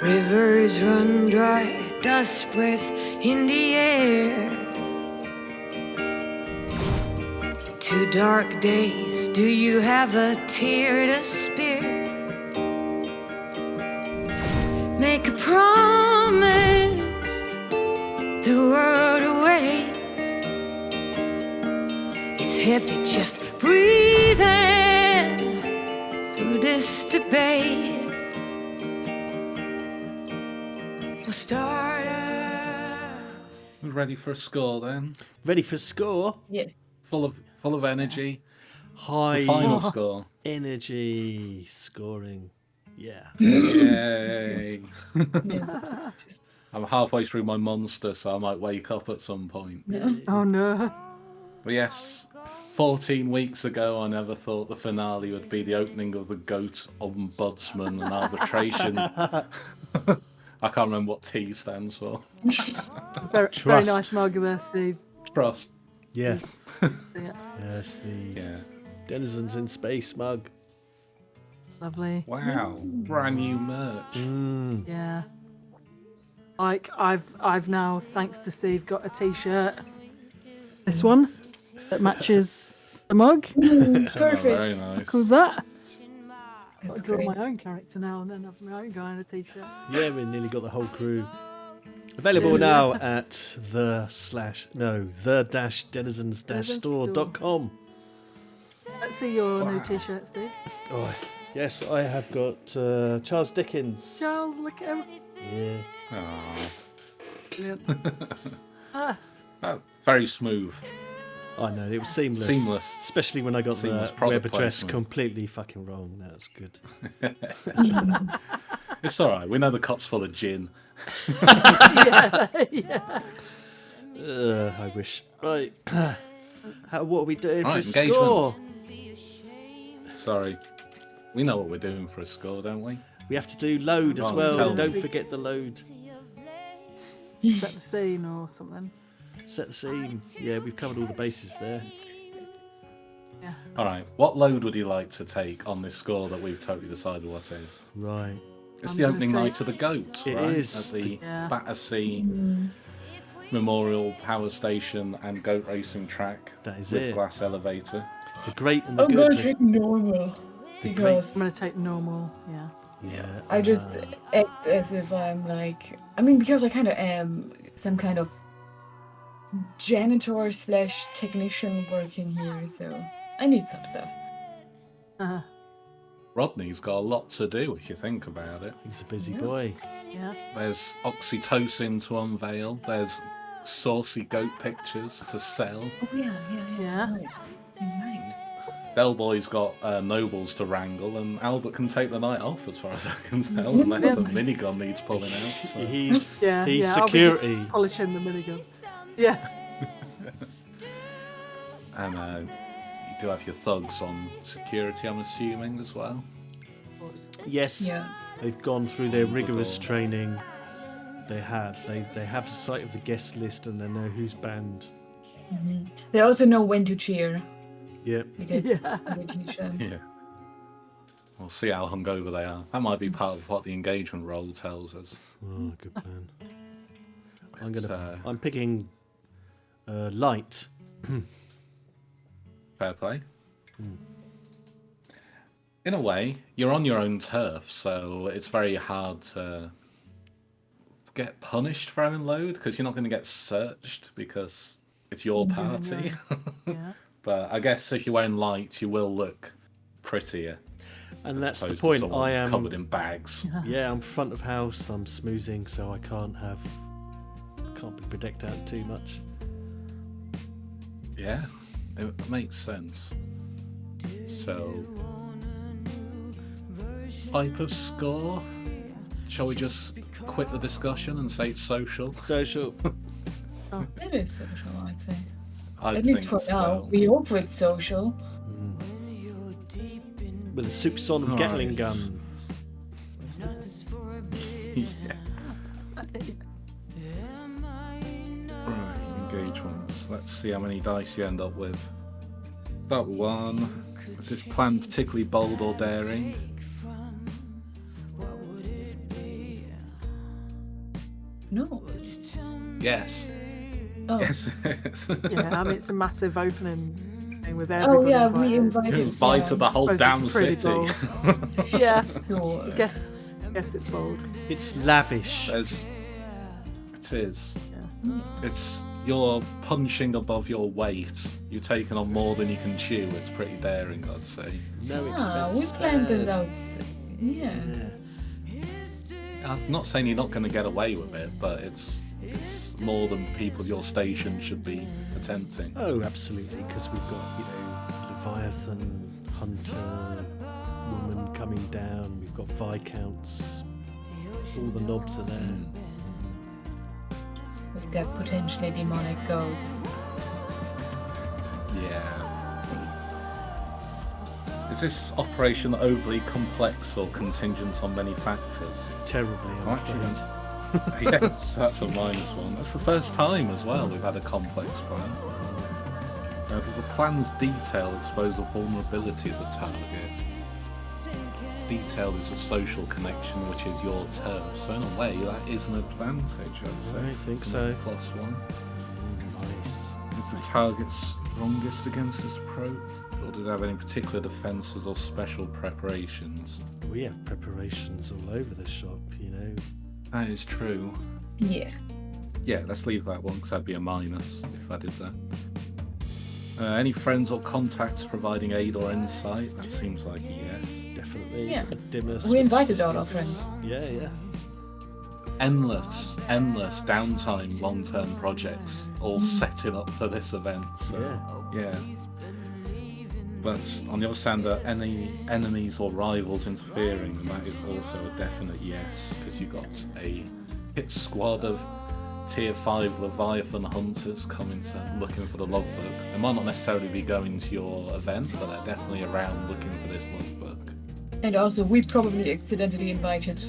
Rivers run dry, dust spreads in the air. 2 dark days, do you have a tear to spare? Make a promise, the world awaits. It's heavy just breathing through this debate. We'll start We're ready for a score then. Ready for score? Yes. Full of energy. High The final score. energy scoring. Yeah. Yay. Yeah. I'm halfway through my monster, so I might wake up at some point. Oh no. But yes, 14 weeks ago, I never thought the finale would be the opening of the GOAT Ombudsman and Arbitration. I can't remember what T stands for. Very Trust. nice mug there, Steve. Trust. Yeah. Yeah, Yes, the Yeah. Denizens in Space mug. lovely. Wow. Brand new merch. Yeah. Like I've now, thanks to Steve, got a t-shirt. This one that matches the mug. Oh, Perfect. very nice. Cool's that? That's I've got great. my own character now and then have my own guy in a t-shirt. Yeah, we nearly got the whole crew. Available now at the-denizens-store.com. Let's see your new t-shirt, Steve. Oh, yes, I have got Charles Dickens. Charles, look at him. Yeah. Aw. Brilliant. Very smooth. I know, it was seamless. Seamless. Especially when I got Seamless the product web address placement. completely fucking wrong. That's good. It's alright. We know the cop's full of gin. yeah. I wish. Right. What are we doing Right, for a score? Sorry. We know what we're doing for a score, don't we? We have to do load as Oh, well. tell me. Don't forget the load. Set the scene or something. Set the scene. Yeah, we've covered all the bases there. Yeah. Alright. What load would you like to take on this score that we've totally decided what is? Right. It's I'm the gonna opening say- night of the GOAT, It right? is. At the Yeah. Battersea Memorial Power Station and Goat Racing Track That is with it. glass elevator. The great and the I'm gonna good. take normal because I'm gonna take normal. Yeah. Yeah. I just act as if I'm like, I mean, because I kind of am some kind of janitor slash technician working here, so I need some stuff. Rodney's got a lot to do if you think about it. He's a busy boy. Yeah. There's oxytocin to unveil. There's saucy goat pictures to sell. Oh yeah. Yeah. Right. You're right. Del Boy's got nobles to wrangle, and Albert can take the night off, as far as I can tell, unless a minigun needs pulling out. So. He's Yeah. he's yeah. I'll be just security. polishing the minigun. Yeah. And you do have your thugs on security, I'm assuming, as well. Yes. Yeah. They've gone through their rigorous training. They have. They have a sight of the guest list and they know who's banned. They also know when to cheer. Yep. We did. Yeah. We did teach them. Yeah. We'll see how hungover they are. That might be part of what the engagement role tells us. Oh, good plan. But, I'm picking light. fair play. In a way, you're on your own turf, so it's very hard to get punished for having load, because you're not going to get searched because it's your party. Yeah. But I guess if you're wearing light, you will look prettier. And that's the opposed to point. someone I am covered in bags. Yeah, I'm front of house. I'm smoozing, so I can't be bedecked out too much. Yeah, it makes sense. So, type of score? Shall we just quit the discussion and say it's social? Social. It is social, I'd say. I At least think for now. so. We hope it's social. With a supersonic Gatling gun. Yeah. Right, engagements. Let's see how many dice you end up with. Start with 1. Is this plan particularly bold or daring? No. Yes. Oh. Yes. Yeah, I mean it's a massive opening thing with Oh everybody. yeah, we You invited. invited the whole Suppose damn it's pretty city. bold. Yeah, Sure. guess it's bold. It's lavish. It is. Yeah. It's you're punching above your weight. You're taking on more than you can chew. It's pretty daring, I'd say. No Ah, expense we planned this spared. out. Yeah. I'm not saying you're not going to get away with it, but it's more than people your station should be attempting. Oh, absolutely, because we've got, Leviathan, Hunter, Woman coming down, we've got Viscounts, all the knobs are there. We've got potentially demonic goats. Yeah. See. Is this operation overly complex or contingent on many factors? Terribly, I'm Actually, afraid. yes, that's a minus one. That's the first time as well we've had a complex plan. Does the plan's detail expose a vulnerability of the target? Detail is a social connection, which is your term. So in a way, that is an advantage, I'd say. I think It's so. a +1. Nice. Is the target strongest against this approach? Or did it have any particular defences or special preparations? We have preparations all over the shop, That is true. Yeah. Yeah, let's leave that one because that'd be a minus if I did that. Any friends or contacts providing aid or insight? That seems like a yes. Definitely. Yeah. A dimmer We switch invited all our systems. friends. Yeah. Endless downtime, long-term projects, all setting up for this event. So, yeah. But on the other hand, any enemies or rivals interfering, and that is also a definite yes, because you've got a hit squad of tier 5 Leviathan hunters coming to looking for the logbook. They might not necessarily be going to your event, but they're definitely around looking for this logbook. And also, we probably accidentally invited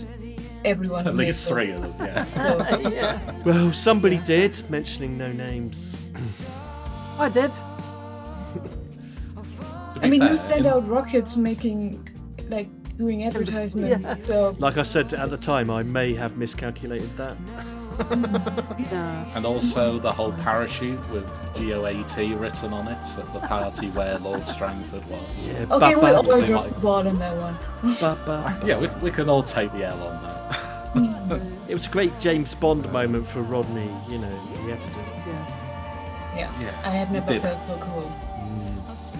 everyone. At who least made 3 of them, yeah. this. So, Yeah, Well, somebody did, mentioning no names. I did. To I be mean, fair, you sent out rockets doing advertisement. Yeah. So Like I said at the time, I may have miscalculated that. Yeah. And also the whole parachute with GOAT written on it at the party where Lord Strangford was. Yeah, okay, we all They dropped might- the ball on that one. Yeah, we can all take the L on that. It was a great James Bond moment for Rodney, he had to do it. Yeah. Yeah. Yeah, I have never did. felt so cool.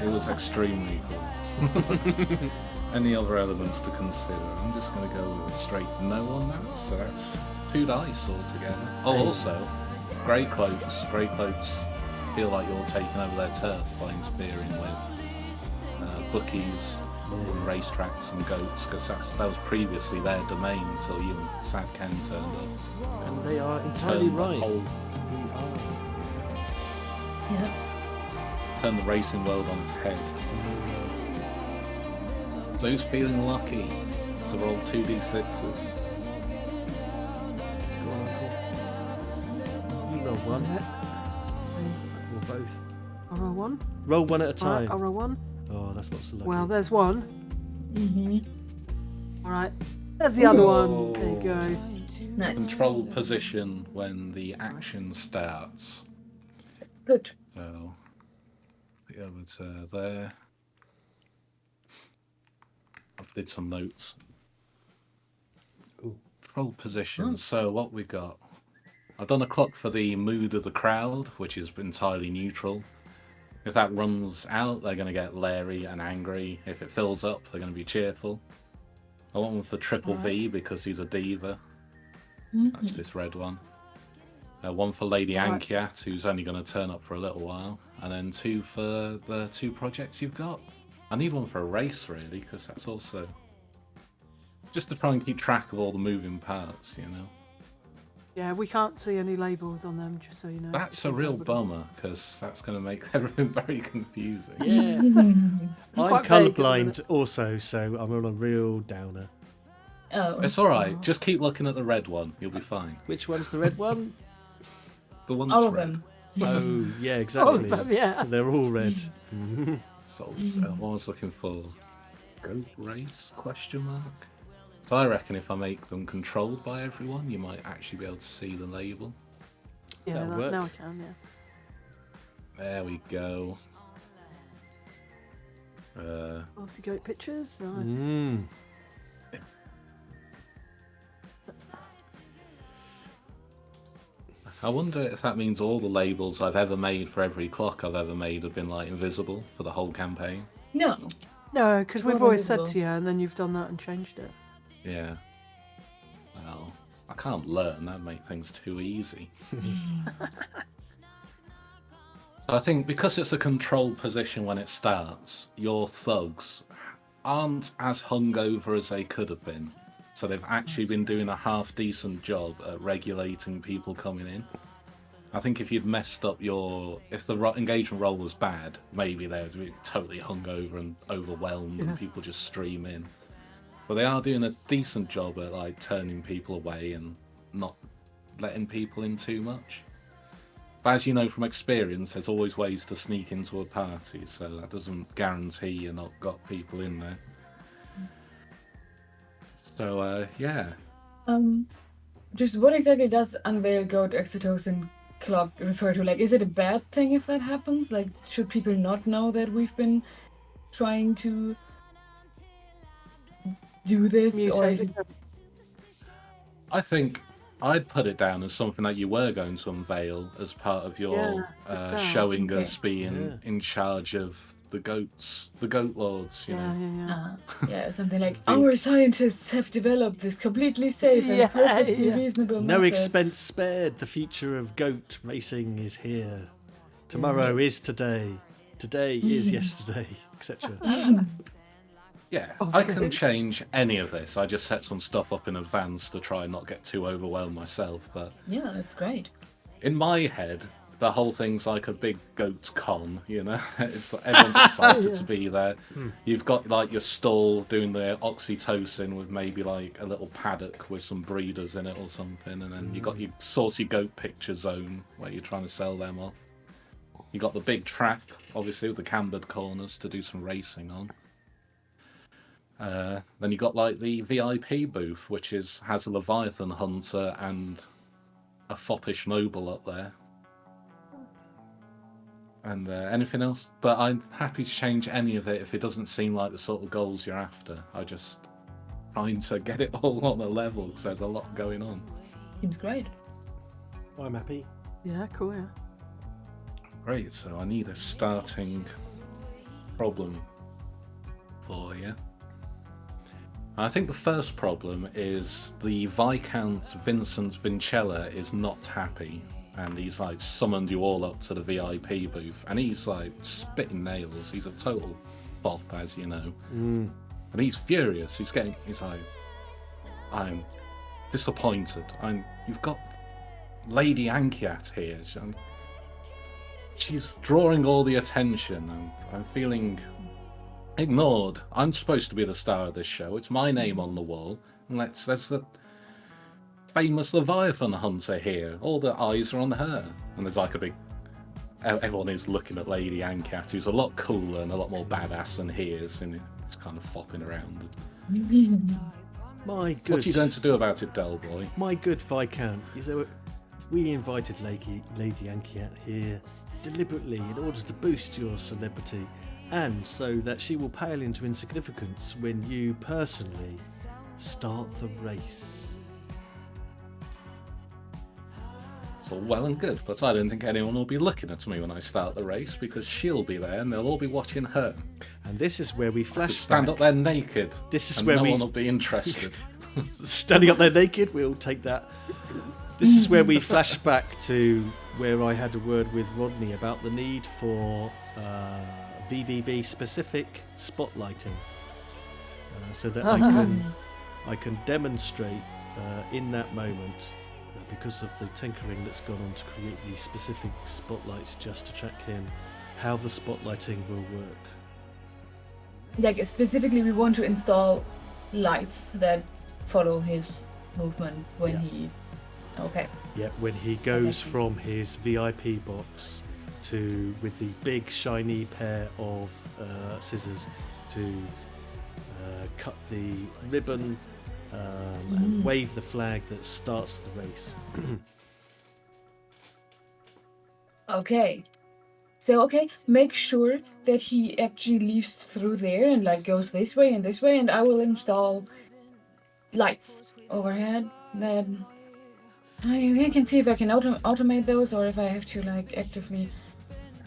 It was extremely cool. Any other elements to consider? I'm just going to go with a straight no on that, so that's 2 dice altogether. Oh, also, Grey Cloaks feel like you're taking over their turf by interfering with bookies and racetracks and goats, because that was previously their domain until you and Sad Ken turned up. And they are entirely Turned the right. whole- Yeah. Turn the racing world on its head. So who's feeling lucky to roll 2d6s? Go on, you roll one, or both. I'll roll one. Roll one at a All right, time. I'll roll one. Oh, that's not so lucky. Well, there's one. Mm-hmm. All right. There's the other one. There you go. Nice. Control position when the action starts. That's good. So the other there. I did some notes. Ooh. Control position. So what we got? I've done a clock for the mood of the crowd, which is entirely neutral. If that runs out, they're going to get leery and angry. If it fills up, they're going to be cheerful. I want one for Triple V because he's a diva. That's this red one. One for Lady Right. Ankiat, who's only going to turn up for a little while. And then 2 for the 2 projects you've got. I need one for a race, really, because that's also... just to try and keep track of all the moving parts, Yeah, we can't see any labels on them, just so you know. That's a real bummer, because that's going to make everything very confusing. Yeah. I'm quite vague, colourblind isn't also, so I'm on a real downer. Oh. It's alright, just keep looking at the red one, you'll be fine. Which one's the red one? The one All that's of red. them. Oh, yeah, All exactly. of them, yeah. They're all red. So, what I was looking for... Goat race, question mark? So I reckon if I make them controlled by everyone, you might actually be able to see the label. Yeah, That'll work. now I can, yeah. There we go. Horsey goat pictures, nice. Mm. I wonder if that means all the labels I've ever made for every clock I've ever made have been like invisible for the whole campaign. No. No, because we've Not always said invisible. to you, and then you've done that and changed it. Yeah. Well, I can't learn. That'd make things too easy. So I think because it's a controlled position when it starts, your thugs aren't as hungover as they could have been. So they've actually been doing a half-decent job at regulating people coming in. I think if you'd messed up if the engagement roll was bad, maybe they'd be totally hungover and overwhelmed and people just stream in. But they are doing a decent job at like turning people away and not letting people in too much. But as you know from experience, there's always ways to sneak into a party, so that doesn't guarantee you're not got people in there. So, yeah. Just what exactly does unveil goat oxytocin clock refer to? Like, is it a bad thing if that happens? Like, should people not know that we've been trying to do this? Or is it... I think I'd put it down as something that you were going to unveil as part of your showing us being in charge of the goat lords, you know. Yeah, something like, our scientists have developed this completely safe and perfectly reasonable No method. expense spared. The future of goat racing is here. Tomorrow is today. Today is yesterday, etc. Yeah, I can change any of this. I just set some stuff up in advance to try and not get too overwhelmed myself. But Yeah, that's great. in my head, the whole thing's like a big goat con, you know? It's like everyone's excited to be there. You've got like your stall doing the oxytocin with maybe like a little paddock with some breeders in it or something, and then you got your saucy goat picture zone where you're trying to sell them off. You got the big track, obviously, with the cambered corners to do some racing on. Then you got like the VIP booth, which has a Leviathan hunter and a foppish noble up there. And anything else? But I'm happy to change any of it if it doesn't seem like the sort of goals you're after. I just trying to get it all on a level because there's a lot going on. Seems great. I'm happy. Yeah, cool, yeah. Great, so I need a starting problem for you. I think the first problem is the Viscount Vincent Vincella is not happy, and he's like summoned you all up to the VIP booth, and he's like spitting nails. He's a total bop, as you know, and he's furious. He's like, I'm disappointed. You've got Lady Ankiat here. She's drawing all the attention, and I'm feeling ignored. I'm supposed to be the star of this show. It's my name on the wall. And there's the famous Leviathan hunter here. All the eyes are on her. And there's like a big... Everyone is looking at Lady Ankiat, who's a lot cooler and a lot more badass than he is. And it's kind of flopping around. My good. What are you going to do about it, Del Boy? My good Viscount, we invited Lady Ankiat here deliberately in order to boost your celebrity, and so that she will pale into insignificance when you personally start the race. It's all well and good, but I don't think anyone will be looking at me when I start the race, because she'll be there and they'll all be watching her. And this is where we Could flash stand back. up there naked. This is and where no we one will be interested. standing up there naked. We'll take that. This is where we flash back to where I had a word with Rodney about the need for VVV specific spotlighting, so that I can demonstrate in that moment, because of the tinkering that's gone on to create these specific spotlights just to track him, how the spotlighting will work. Like, specifically, we want to install lights that follow his movement when he... Okay. Yeah, when he goes from his VIP box with the big shiny pair of scissors to cut the ribbon and wave the flag that starts the race. Okay. So, make sure that he actually leaves through there and like goes this way, and I will install lights overhead. Then I can see if I can automate those, or if I have to like actively.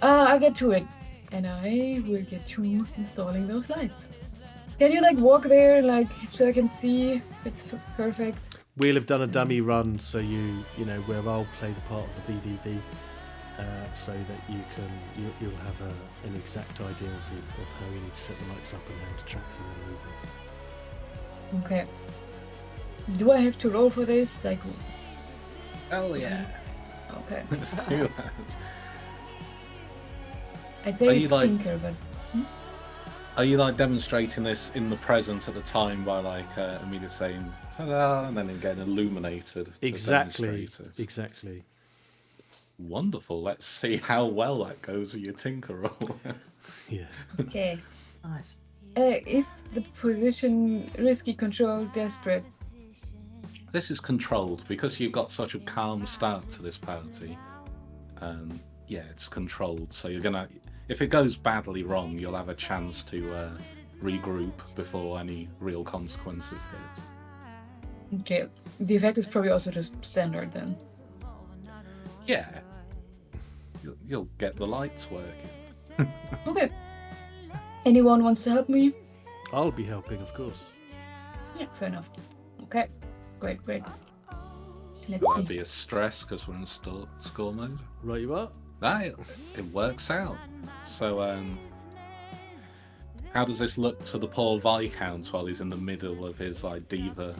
I'll get to it, and I will get to installing those lights. Can you like walk there, like so I can see if it's perfect? We'll have done a dummy run, so you know where I'll play the part of the VVV. So that you'll have an exact idea of how you need to set the lights up and how to track them and move them. Okay. Do I have to roll for this? Like, Oh yeah. okay. Let's do that. I'd Are say you it's like- Tinker, but Are you like demonstrating this in the present at the time by like immediately saying ta-da and then it getting illuminated? to Exactly. demonstrate it? Exactly. Wonderful. Let's see how well that goes with your tinker roll. Yeah. okay. Nice. Is the position risky, control, desperate? This is controlled because you've got such a calm start to this party. Yeah, it's controlled. So you're gonna, if it goes badly wrong, you'll have a chance to regroup before any real consequences hit. Okay. The effect is probably also just standard then. Yeah, you'll get the lights working. Okay. Anyone wants to help me? I'll be helping, of course. Yeah, fair enough. Okay. Great. Let's Won't see. be a stress because we're in score mode. Right, you are. It works out. So, how does this look to the poor Viscount while he's in the middle of his like diva,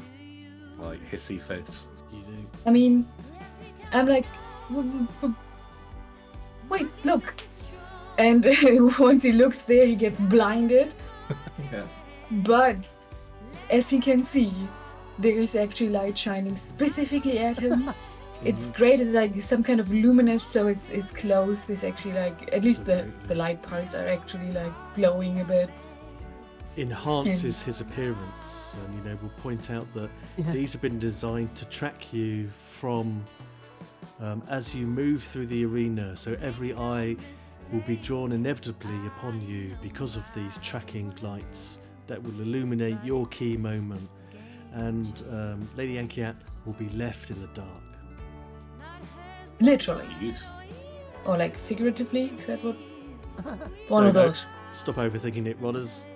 like hissy fits? You do. I mean, I'm like, wait, look. And once he looks there, he gets blinded. Yeah. But as he can see, there is actually light shining specifically at him. It's great. It's like some kind of luminous, so his clothes is actually like, at least the light parts are actually like glowing a bit. Enhances his appearance, and we'll point out that these have been designed to track you from as you move through the arena, so every eye will be drawn inevitably upon you because of these tracking lights that will illuminate your key moment, and Lady Ankiat will be left in the dark. Literally. Cute. Or like figuratively, is that what? One of those. Stop overthinking it, Rodders.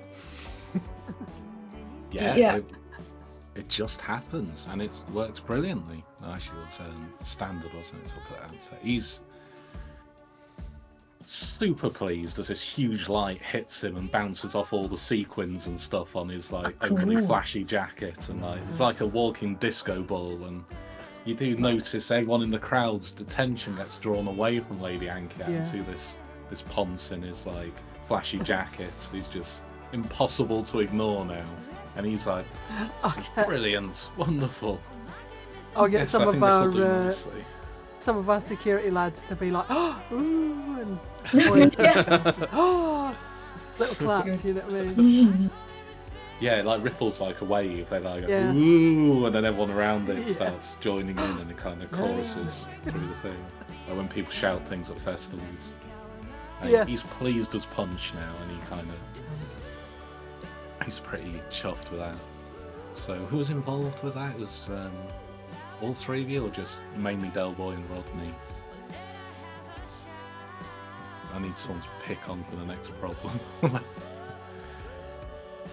Yeah. It just happens, and it works brilliantly. Actually, it was standard, wasn't it? So I'll put it out there. He's super pleased as this huge light hits him and bounces off all the sequins and stuff on his like overly flashy jacket, and like it's like a walking disco ball. And you do notice everyone in the crowd's attention gets drawn away from Lady Ankiat to this ponce in his like flashy jacket. He's just impossible to ignore now. And he's like, this is brilliant, wonderful. I'll get Yes, some I of think this'll do our nicely. some of our security lads to be like, oh, ooh, and point. Oh, little clap, you know what I mean? Yeah, it like ripples like a wave. They like, Yeah. ooh, and then everyone around it starts joining in, and it kind of choruses through the thing. Like when people shout things at festivals. And he's pleased as punch now, and he's pretty chuffed with that. So, who was involved with that? It was all three of you, or just mainly Delboy and Rodney? I need someone to pick on for the next problem.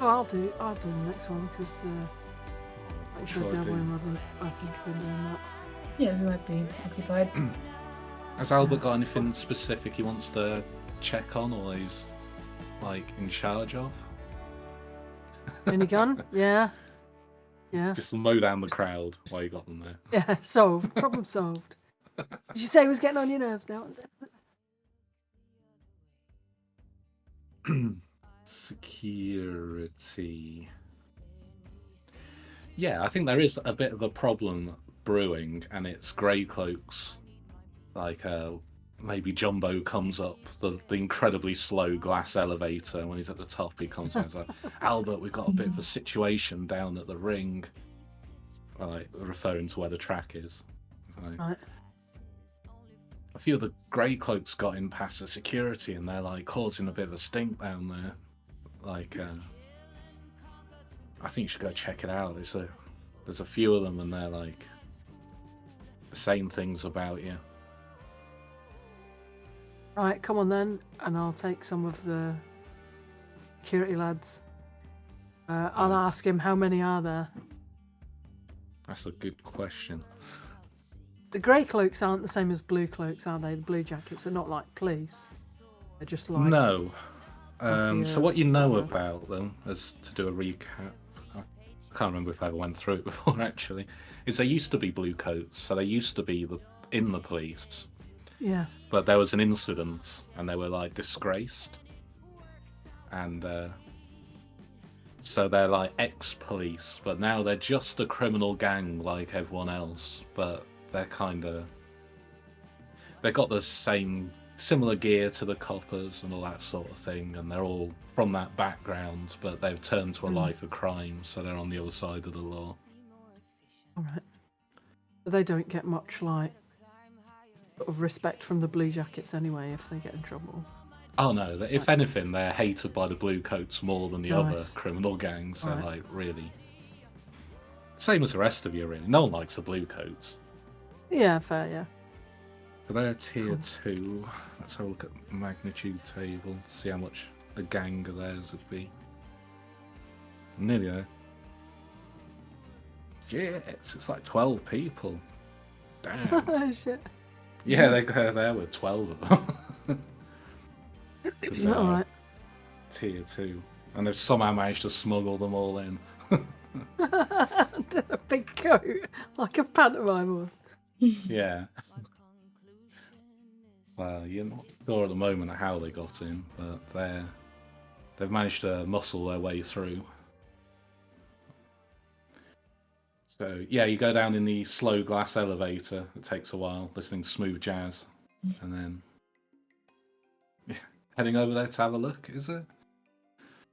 Oh, I'll do the next one because like Sure, Devil do. and Rodney, I think have been doing that. Yeah, we might be occupied. Has Albert got anything specific he wants to check on, or he's like in charge of? Minigun? Yeah. Just mow down the crowd while you got them there. Yeah, solved. Problem solved. Did you say it was getting on your nerves now? Security. Yeah, I think there is a bit of a problem brewing, and it's grey cloaks. Like, maybe Jumbo comes up the incredibly slow glass elevator. When he's at the top, he comes out and says, Albert, we've got a bit of a situation down at the ring. like referring to where the track is. So, Right. a few of the grey cloaks got in past the security, and they're like causing a bit of a stink down there. Like, I think you should go check it out. There's a few of them, and they're like saying things about you. Right, come on then, and I'll take some of the security lads. I'll Nice. ask him how many are there. That's a good question. The grey cloaks aren't the same as blue cloaks, are they? The blue jackets are not like police. They're just like No. So what you know cover. about them, as to do a recap, I can't remember if I ever went through it before actually, is they used to be blue coats, so they used to be in the police, Yeah. but there was an incident and they were like disgraced, and so they're like ex-police, but now they're just a criminal gang like everyone else, but they're they've got the similar gear to the coppers and all that sort of thing, and they're all from that background, but they've turned to a life of crime, so they're on the other side of the law. All right. But they don't get much like sort of respect from the blue jackets anyway if they get in trouble. Oh no, if anything, they're hated by the blue coats more than the other Nice. criminal gangs. They're Right. like really same as the rest of you, really. No one likes the blue coats. Yeah, fair, yeah. So they're tier 2. Let's have a look at the magnitude table, see how much a gang of theirs would be. Nearly there. Shit, it's like 12 people. Damn. Shit. Yeah, they're there with 12 of them. 'Cause Is that all right? tier 2. And they've somehow managed to smuggle them all in. A big coat, like a pantomime horse. Yeah. Well, you're not sure at the moment how they got in, but they've managed to muscle their way through. So yeah, you go down in the slow glass elevator. It takes a while, listening to smooth jazz, and then heading over there to have a look. Is it?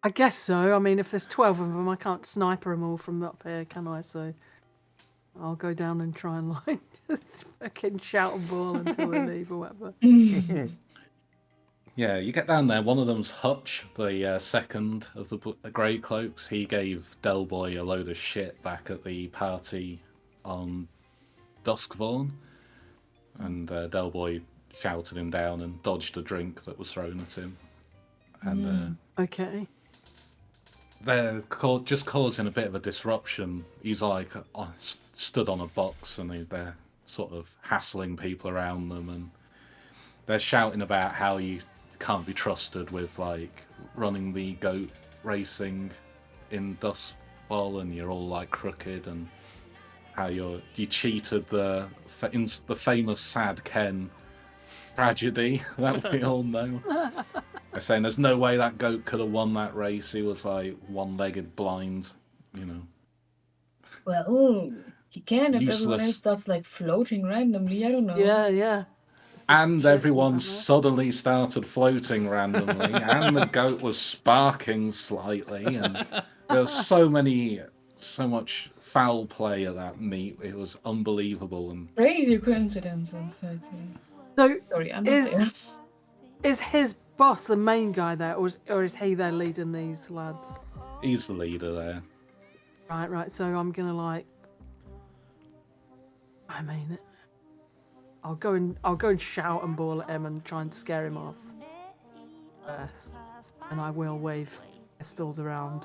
I guess so. I mean, if there's 12 of them, I can't sniper them all from up here, can I? So I'll go down and try and like just fucking shout and bawl until they leave or whatever. Yeah, you get down there. One of them's Hutch, the second of the Grey Cloaks. He gave Del Boy a load of shit back at the party on Duskvaughan, and Del Boy shouted him down and dodged a drink that was thrown at him. And Okay. they're just causing a bit of a disruption. He's like stood on a box, and they're sort of hassling people around them, and they're shouting about how you can't be trusted with like running the goat racing in Duskfall, and you're all like crooked, and how you cheated the famous Sad Ken tragedy that we all know. They're saying there's no way that goat could have won that race. He was like one-legged blind, you know. Well, he can if everyone Useless. else starts like floating randomly. I don't know. Yeah, yeah. And Shit's everyone about that. suddenly started floating randomly, and the goat was sparking slightly, and there was so much foul play at that meet. It was unbelievable, and Crazy coincidences, I'd say. So Sorry, I'm not is there. is his boss the main guy there, or is he there leading these lads? he's the leader there. Right. So I'm gonna like. I mean, I'll go and shout and bawl at him and try and scare him off. First, and I will wave pistols around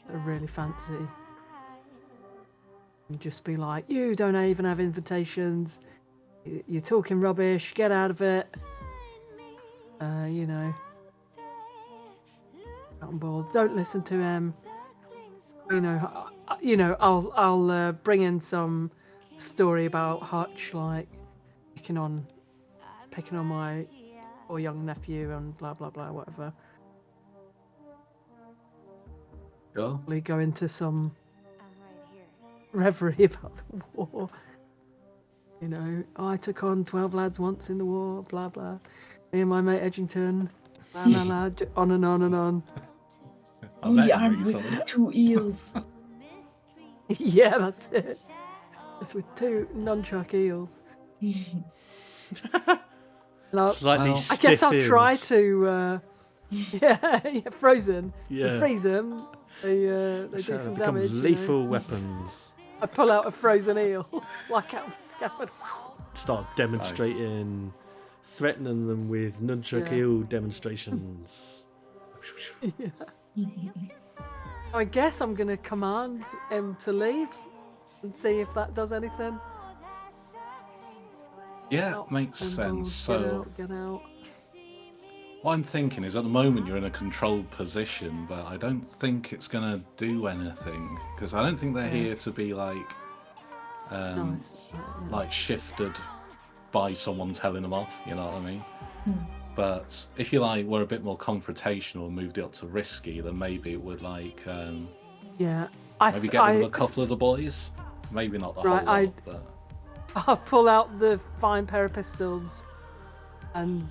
that I really fancy, and just be like, "You don't even have invitations. You're talking rubbish. Get out of it." You know. Shout and bawl. Don't listen to him. I'll bring in some story about Hutch, like picking on my poor young nephew and blah blah blah, whatever. Sure. We go into some reverie about the war. You know, I took on 12 lads once in the war, blah blah. Me and my mate Edgington, la la la, on and on and on. I Only met him armed recently. with 2 eels. Yeah, that's it. It's with 2 nunchuck eels. And Slightly Well, stiff I guess I'll try eels. to. Yeah, frozen. Yeah. You freeze them. They do So some become damage. lethal weapons. I pull out a frozen eel, like out of a scaffold. Start demonstrating, threatening them with nunchuck Yeah. eel demonstrations. I guess I'm gonna command him to leave and see if that does anything. Yeah, Out, makes and we'll sense. So get out. what I'm thinking is, at the moment you're in a controlled position, but I don't think it's gonna do anything because I don't think they're here to be like, No, it's like shifted by someone telling them off. You know what I mean? But if you like were a bit more confrontational and moved it up to risky, then maybe it would like yeah. maybe get rid of a couple of the boys. Maybe not the Right, whole lot, but I'll pull out the fine pair of pistols, and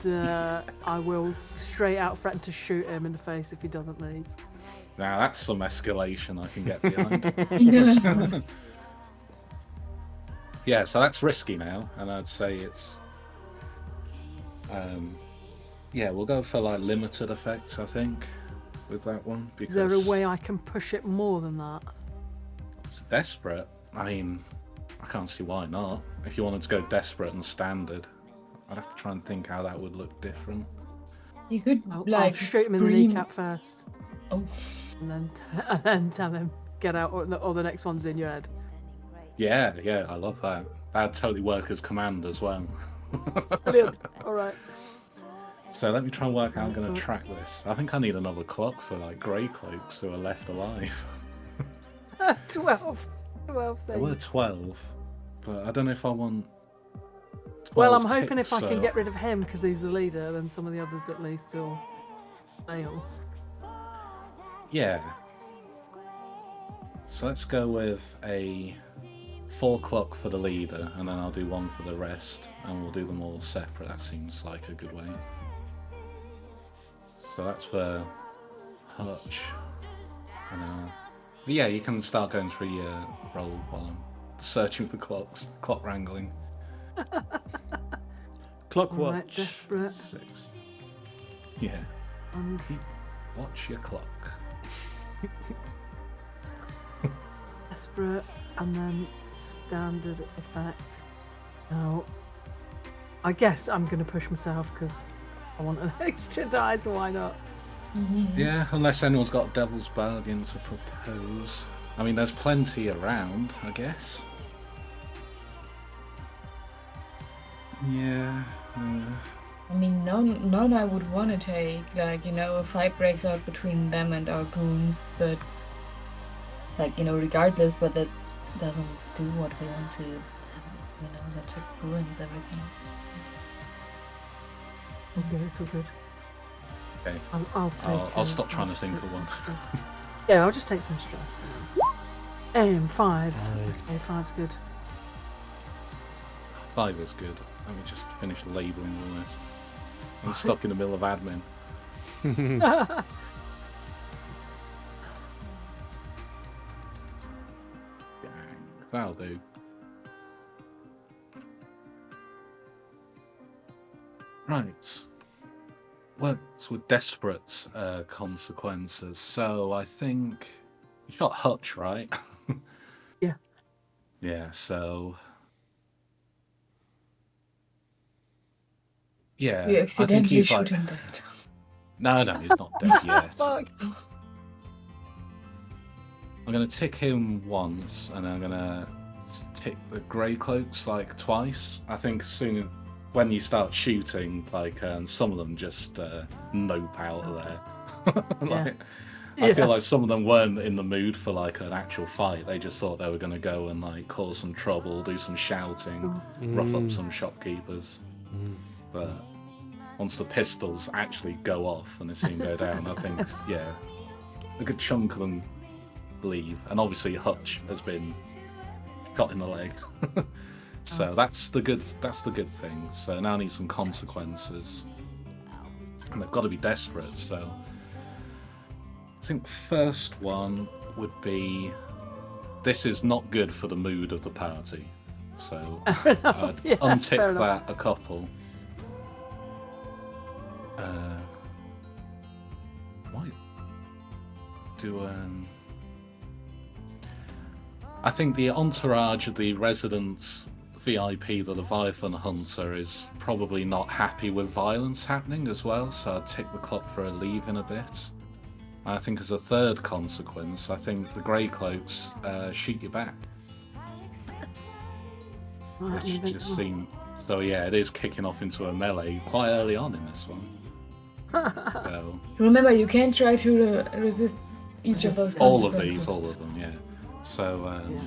I will straight out threaten to shoot him in the face if he doesn't leave. now that's some escalation I can get behind. Yeah, so that's risky now, and I'd say it's yeah, we'll go for like limited effects, I think, with that one, Is because there a way I can push it more than that? it's desperate. I mean, I can't see why not. If you wanted to go desperate and standard, I'd have to try and think how that would look different. You could I'll scream. shoot him in the kneecap first, Oh, and then tell him get out, or the next one's in your head. Yeah, I love that. That'd totally work as command as well. Brilliant. All right. So let me try and work out how I'm going to track this. I think I need another clock for like grey cloaks who are left alive. 12 There were things. 12, but I don't know if I want 12 Well, I'm hoping ticks, if I can so- get rid of him because he's the leader, then some of the others at least will fail. Yeah. So let's go with a 4 o'clock for the leader, and then I'll do 1 for the rest, and we'll do them all separate. That seems like a good way. So that's for Hutch. And, yeah, you can start going through your roll while I'm searching for clocks, clock wrangling. Clock All right, watch. desperate. 6. Yeah. And Watch your clock. desperate, and then standard effect. Now, I guess I'm going to push myself because I want an extra die, so why not? Yeah, unless anyone's got Devil's Bargain to propose. I mean, there's plenty around, I guess. Yeah. I mean, none I would want to take. Like, a fight breaks out between them and our goons, but like, regardless, but that doesn't do what we want to. That just ruins everything. Okay, it's all good. Okay. I'll take. I'll stop trying to think take of one. some stress. Yeah, I'll just take some stress. Aim 5. Okay, 5's good. 5 is good. Let me just finish labelling all this. I'm stuck in the middle of admin. Yeah, that'll do. Right. Works with desperate consequences. So I think you shot Hutch, right? Yeah. Yeah. So yeah, You I think accidentally he's shoot like, him dead. no, he's not dead yet. Fuck. I'm gonna tick him once, and I'm gonna tick the grey cloaks like twice. I think soon when you start shooting, like some of them just nope out of there. Like, I feel like some of them weren't in the mood for like an actual fight. They just thought they were gonna go and like cause some trouble, do some shouting, rough up some shopkeepers. But once the pistols actually go off and the scene go down, I think a good chunk of them leave. And obviously Hutch has been shot in the leg. So that's the good thing. So now I need some consequences. And they've got to be desperate, so I think first one would be this is not good for the mood of the party. So Fair I'd enough, yeah, untick fair enough. that a couple. Might do I think the entourage of the residents VIP, the Leviathan Hunter, is probably not happy with violence happening as well, so I'd tick the clock for a leave in a bit. I think as a third consequence, I think the Grey Cloaks shoot you back. Right, Which moving just on. seemed... So yeah, it is kicking off into a melee quite early on in this one. So, Remember, you can't try to resist each of those all of consequences. these, all of them, yeah. So Yeah.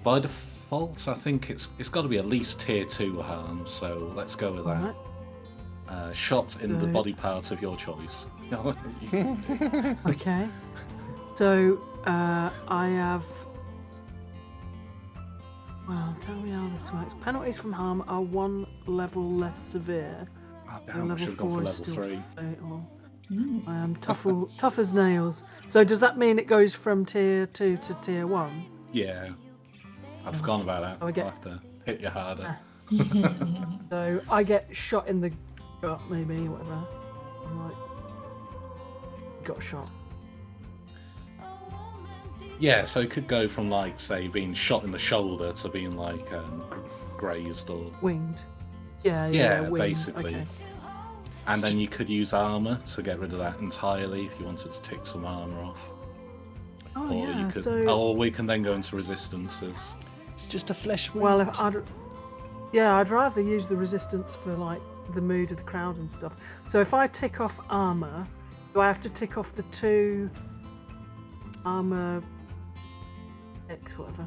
by default, I think it's got to be at least tier 2 harm. So let's go with that. Alright, Shot in the So- body part of your choice. okay. So, I have... Well, tell me how this works. Penalties from harm are 1 level less severe. Oh, So damn, I level should have gone 4 for is level still 3. fatal. I am tough as nails. So does that mean it goes from tier 2 to tier 1? Yeah. I'd forgotten about that. Oh, I get- I'll have to hit you harder. So I get shot in the gut, maybe, whatever. I'm like, got shot. Yeah, so it could go from, like, say, being shot in the shoulder to being, like, grazed or... Winged. Yeah, Yeah, winged. basically. Okay. And then you could use armour to get rid of that entirely if you wanted to tick some armour off. Oh, Or yeah, you could... so... Or we can then go into resistances. It's just a flesh wound. Well, I'd rather use the resistance for, like, the mood of the crowd and stuff. So if I tick off armour, do I have to tick off the 2 armour X, whatever?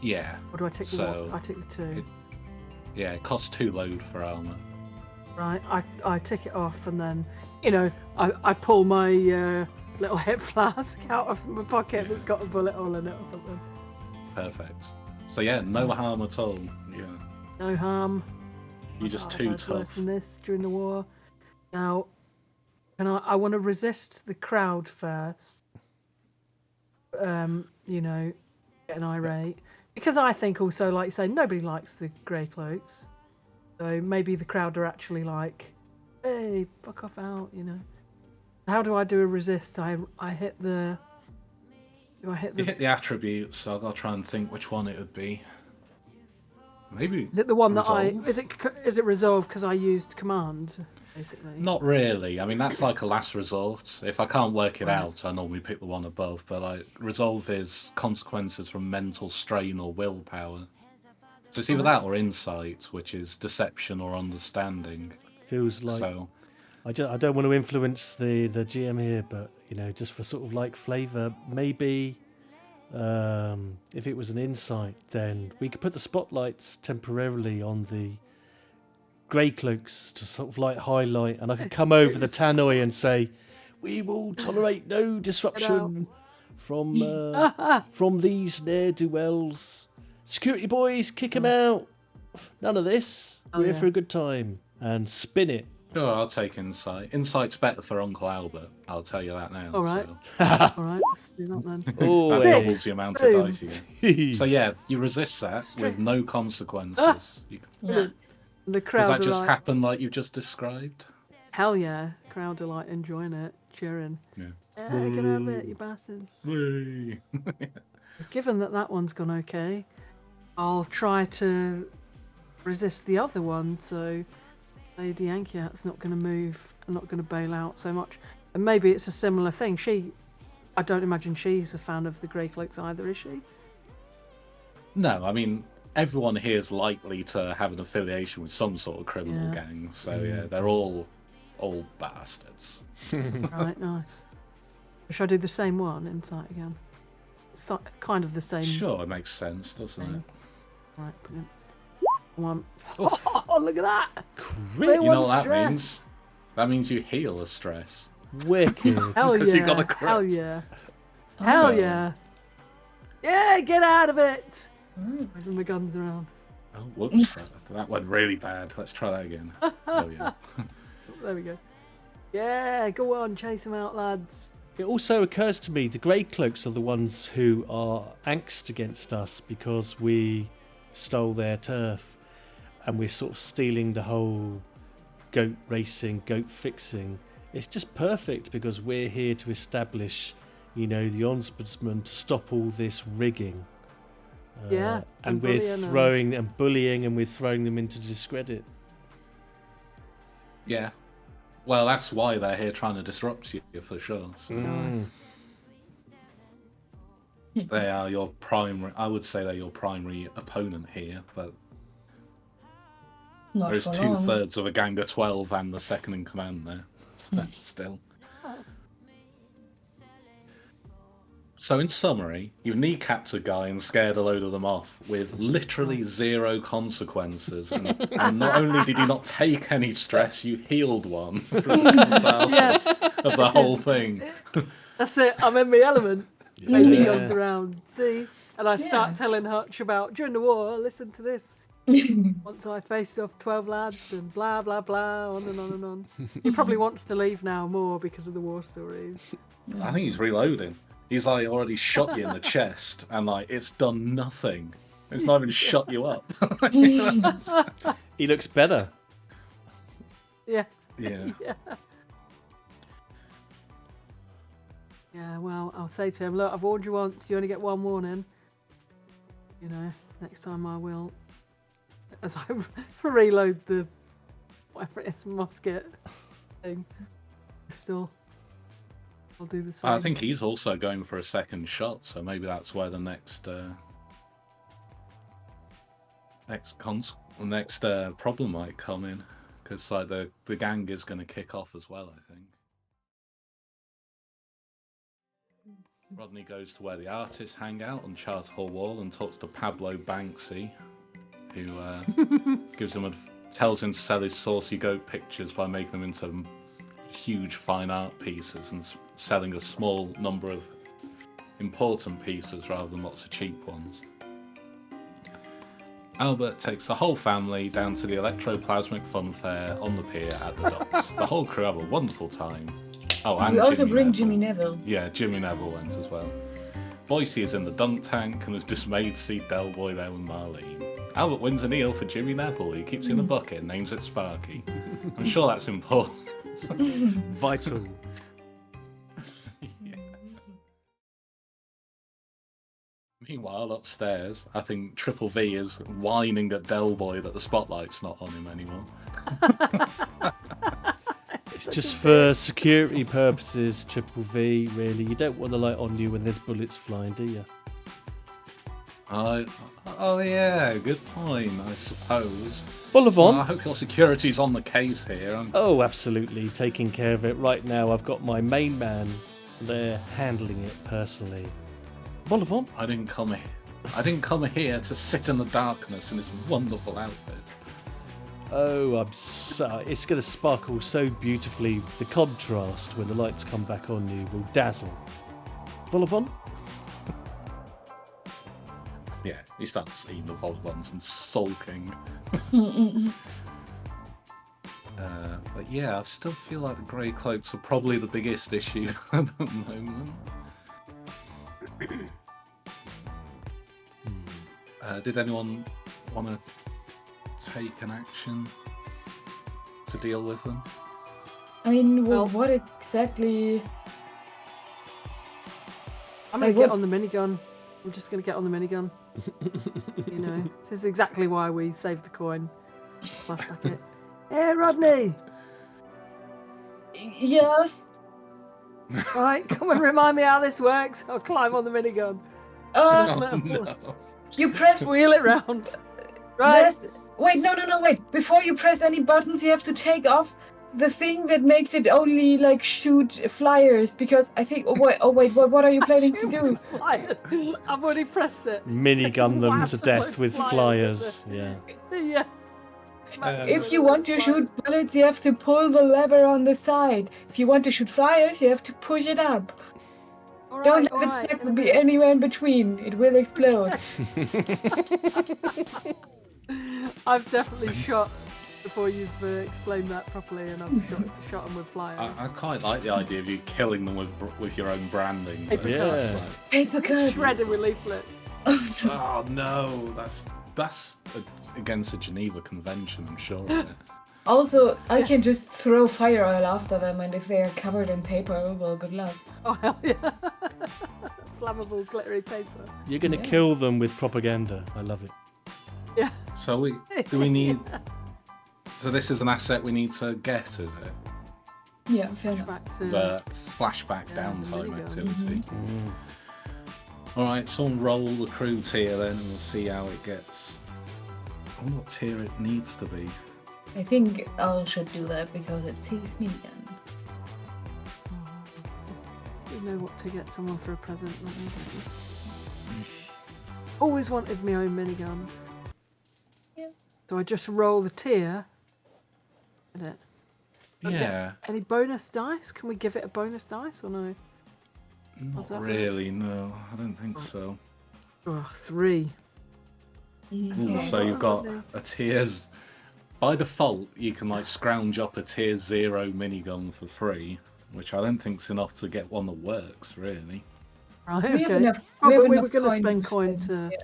Yeah. Or do I tick the So, what? I tick the 2. Yeah, it costs 2 load for armour. Right, I tick it off and then, you know, I pull my little hip flask out of my pocket that's got a bullet hole in it or something. Perfect. So yeah, no harm at all. Yeah. No harm. You're just I've too had worse tough. than this during the war. Now, and I want to resist the crowd first. You know, getting irate. Because I think also, like you say, nobody likes the Grey Cloaks. So maybe the crowd are actually like, hey, fuck off out, you know. How do I do a resist? I hit the... Do I hit You the... hit the attributes, so I've got to try and think which one it would be. Maybe... Is it the one that Resolve? Is it resolve because I used command, basically? Not really. I mean, that's like a last resort. If I can't work it Right. out, I normally pick the one above. But like, resolve is consequences from mental strain or willpower. So it's either that or insight, which is deception or understanding. Feels like So I don't want to influence the GM here, but you know, just for sort of like flavour, maybe if it was an insight, then we could put the spotlights temporarily on the Grey Cloaks to sort of like highlight, and I could come over the tannoy and say, "We will tolerate no disruption from these ne'er-do-wells. Security boys, kick him out. None of this. Oh, We're here yeah. for a good time." And spin it. sure, I'll take insight. Insight's better for Uncle Albert. I'll tell you that now. All right. So All right, let's do that then. Oh, that Six. doubles the amount of Boom. dice you get. So yeah, you resist that with no consequences. Nice. The Does crowd that are just like, happen like you've just described? hell yeah. Crowd are like enjoying it, cheering. Yeah. Yeah, get out of it, you bastards. Whee. Given that one's gone okay, I'll try to resist the other one, so Lady Yankiat's not going to move and not going to bail out so much. And maybe it's a similar thing. I don't imagine she's a fan of the Grey Cloaks either, is she? No, I mean, everyone here is likely to have an affiliation with some sort of criminal Yeah. gang. So yeah, they're all bastards. Right, nice. Should I do the same one, insight again? It's kind of the same. Sure, it makes sense, doesn't it? Right, brilliant. One. Oh, look at that! Crit. You know what that Stress. means? That means you heal a stress. Wicked. Hell Because yeah! you got a crit. Hell yeah! Hell So- yeah! Yeah, get out of it! Mm. Moving my guns around. Oh, whoops. That went really bad. Let's try that again. Oh, yeah. There we go. Yeah, go on, chase them out, lads. It also occurs to me the grey cloaks are the ones who are angst against us because we stole their turf, and we're sort of stealing the whole goat racing, goat fixing. It's just perfect because we're here to establish, the ombudsman to stop all this rigging. And we're throwing and bullying, and we're throwing them into discredit. Yeah. Well, that's why they're here trying to disrupt you, for sure. So. They are your primary. I would say they're your primary opponent here, but Not there's for 2/3 of a gang of 12 and the second in command there. So still. So in summary, you kneecapped a guy and scared a load of them off with literally 0 consequences. And not only did you not take any stress, you healed one. Of the whole thing. That's it. I'm in my element. Maybe guns around. See? And I start telling Hutch about, during the war, listen to this. Once I faced off 12 lads and blah, blah, blah, on and on and on. He probably wants to leave now more because of the war stories. I think he's reloading. He's like already shot you in the chest, and like it's done nothing. It's not even shot you up. He looks better. Yeah. Yeah. Yeah, well, I'll say to him, look, I've warned you once, you only get one warning. Next time I will, as I reload the, whatever it is, musket thing, still, I'll do the same. I think he's also going for a second shot, so maybe that's where the next problem might come in, because like the gang is going to kick off as well, I think. Rodney goes to where the artists hang out on Charter Hall Wall and talks to Pablo Banksy, who tells him to sell his saucy goat pictures by making them into huge fine art pieces and selling a small number of important pieces rather than lots of cheap ones. Albert takes the whole family down to the electroplasmic fun fair on the pier at the docks. The whole crew have a wonderful time. Oh, and We also Jimmy bring Neville. Jimmy Neville. Yeah, Jimmy Neville went as well. Boise is in the dunk tank and was dismayed to see Del Boy there with Marlene. Albert wins an eel for Jimmy Neville. He keeps it in a bucket and names it Sparky. I'm sure that's important. Vital. Yeah. Meanwhile, upstairs, I think Triple V is whining at Del Boy that the spotlight's not on him anymore. It's just for security purposes, Triple V, really. You don't want the light on you when there's bullets flying, do you? Oh yeah, good point, I suppose. Volavon. I hope your security's on the case here. Oh, absolutely. Taking care of it right now. I've got my main man there handling it personally. Volavon. I didn't come here to sit in the darkness in this wonderful outfit. Oh, it's going to sparkle so beautifully. The contrast when the lights come back on you will dazzle. Volavon? Yeah, he starts eating the Volvons and sulking. But yeah, I still feel like the Grey Cloaks are probably the biggest issue at the moment. Did anyone want to take an action to deal with them? I mean, well, what exactly? I'm going to get on the minigun. I'm just going to get on the minigun. This is exactly why we saved the coin. Flashback it. Hey, Rodney! Yes. Right, come and remind me how this works. I'll climb on the minigun. No. You press. Wheel it round. Right. Wait, no, wait. Before you press any buttons, you have to take off the thing that makes it only like shoot flyers. Because I think. Oh wait. What are you planning to do? Flyers. I've already pressed it. Minigun them It's to whaps death with flyers. Yeah. If you want to shoot bullets, you have to pull the lever on the side. If you want to shoot flyers, you have to push it up. Don't let it stuck to be anywhere in between. It will explode. I've definitely shot before you've explained that properly, and I've shot them with flyers. I quite like the idea of you killing them with your own branding. Paper but cuts. that's like- Paper cuts. Shredded with leaflets. oh no, that's against the Geneva Convention, I'm sure. Isn't it? Also, I can just throw fire oil after them, and if they are covered in paper, well, good luck. Oh hell yeah! Flammable, glittery paper. You're going to Yeah. kill them with propaganda. I love it. Yeah. So do we need? So this is an asset we need to get, is it? Yeah, fair enough. Back to The flashback Yeah, downtime minigun. activity. All right, someone roll the crew tier then, and we'll see how it gets. I wonder what tier it needs to be. I think Al should do that because it's his minigun. You know what to get someone for a present. Let me always wanted my own minigun. Yeah. So I just roll the tier. Get it. Okay. Yeah, Any bonus dice? Can we give it a bonus dice or no? not that really. No, I don't think so. Oh, 3. Ooh, Okay. so you've got a tiers. By default, you can like scrounge up a tier 0 minigun for free, which I don't think's enough to get one that works really. Right, We have okay. enough. Oh, we have but we enough were going to coin spend coin to. spend, Yeah,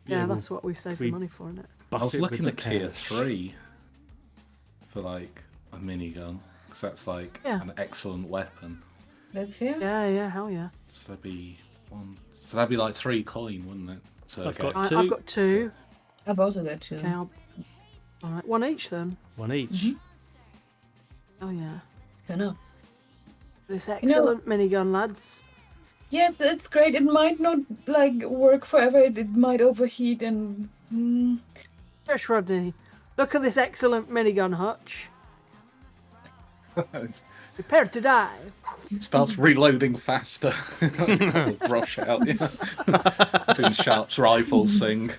Yeah, we'll- that's what we've saved we- the money for, isn't it? Buff I was it with looking the at tier cash. 3 for like a minigun, because that's like Yeah. an excellent weapon. That's fair. Yeah, hell yeah. So that'd be So that'd be like 3 coin, wouldn't it? To I've get- got I've 2. got 2. I've also got 2. Okay, all right, 1 each then. 1 each. Oh yeah. Fair enough. This excellent minigun, lads. Yeah, it's great. It might not like work forever. It might overheat and. Yes, Rodney. Look at this excellent minigun, Hutch. Prepare to die. Starts reloading faster. Brush out, yeah. Doing Sharp's rifle sing.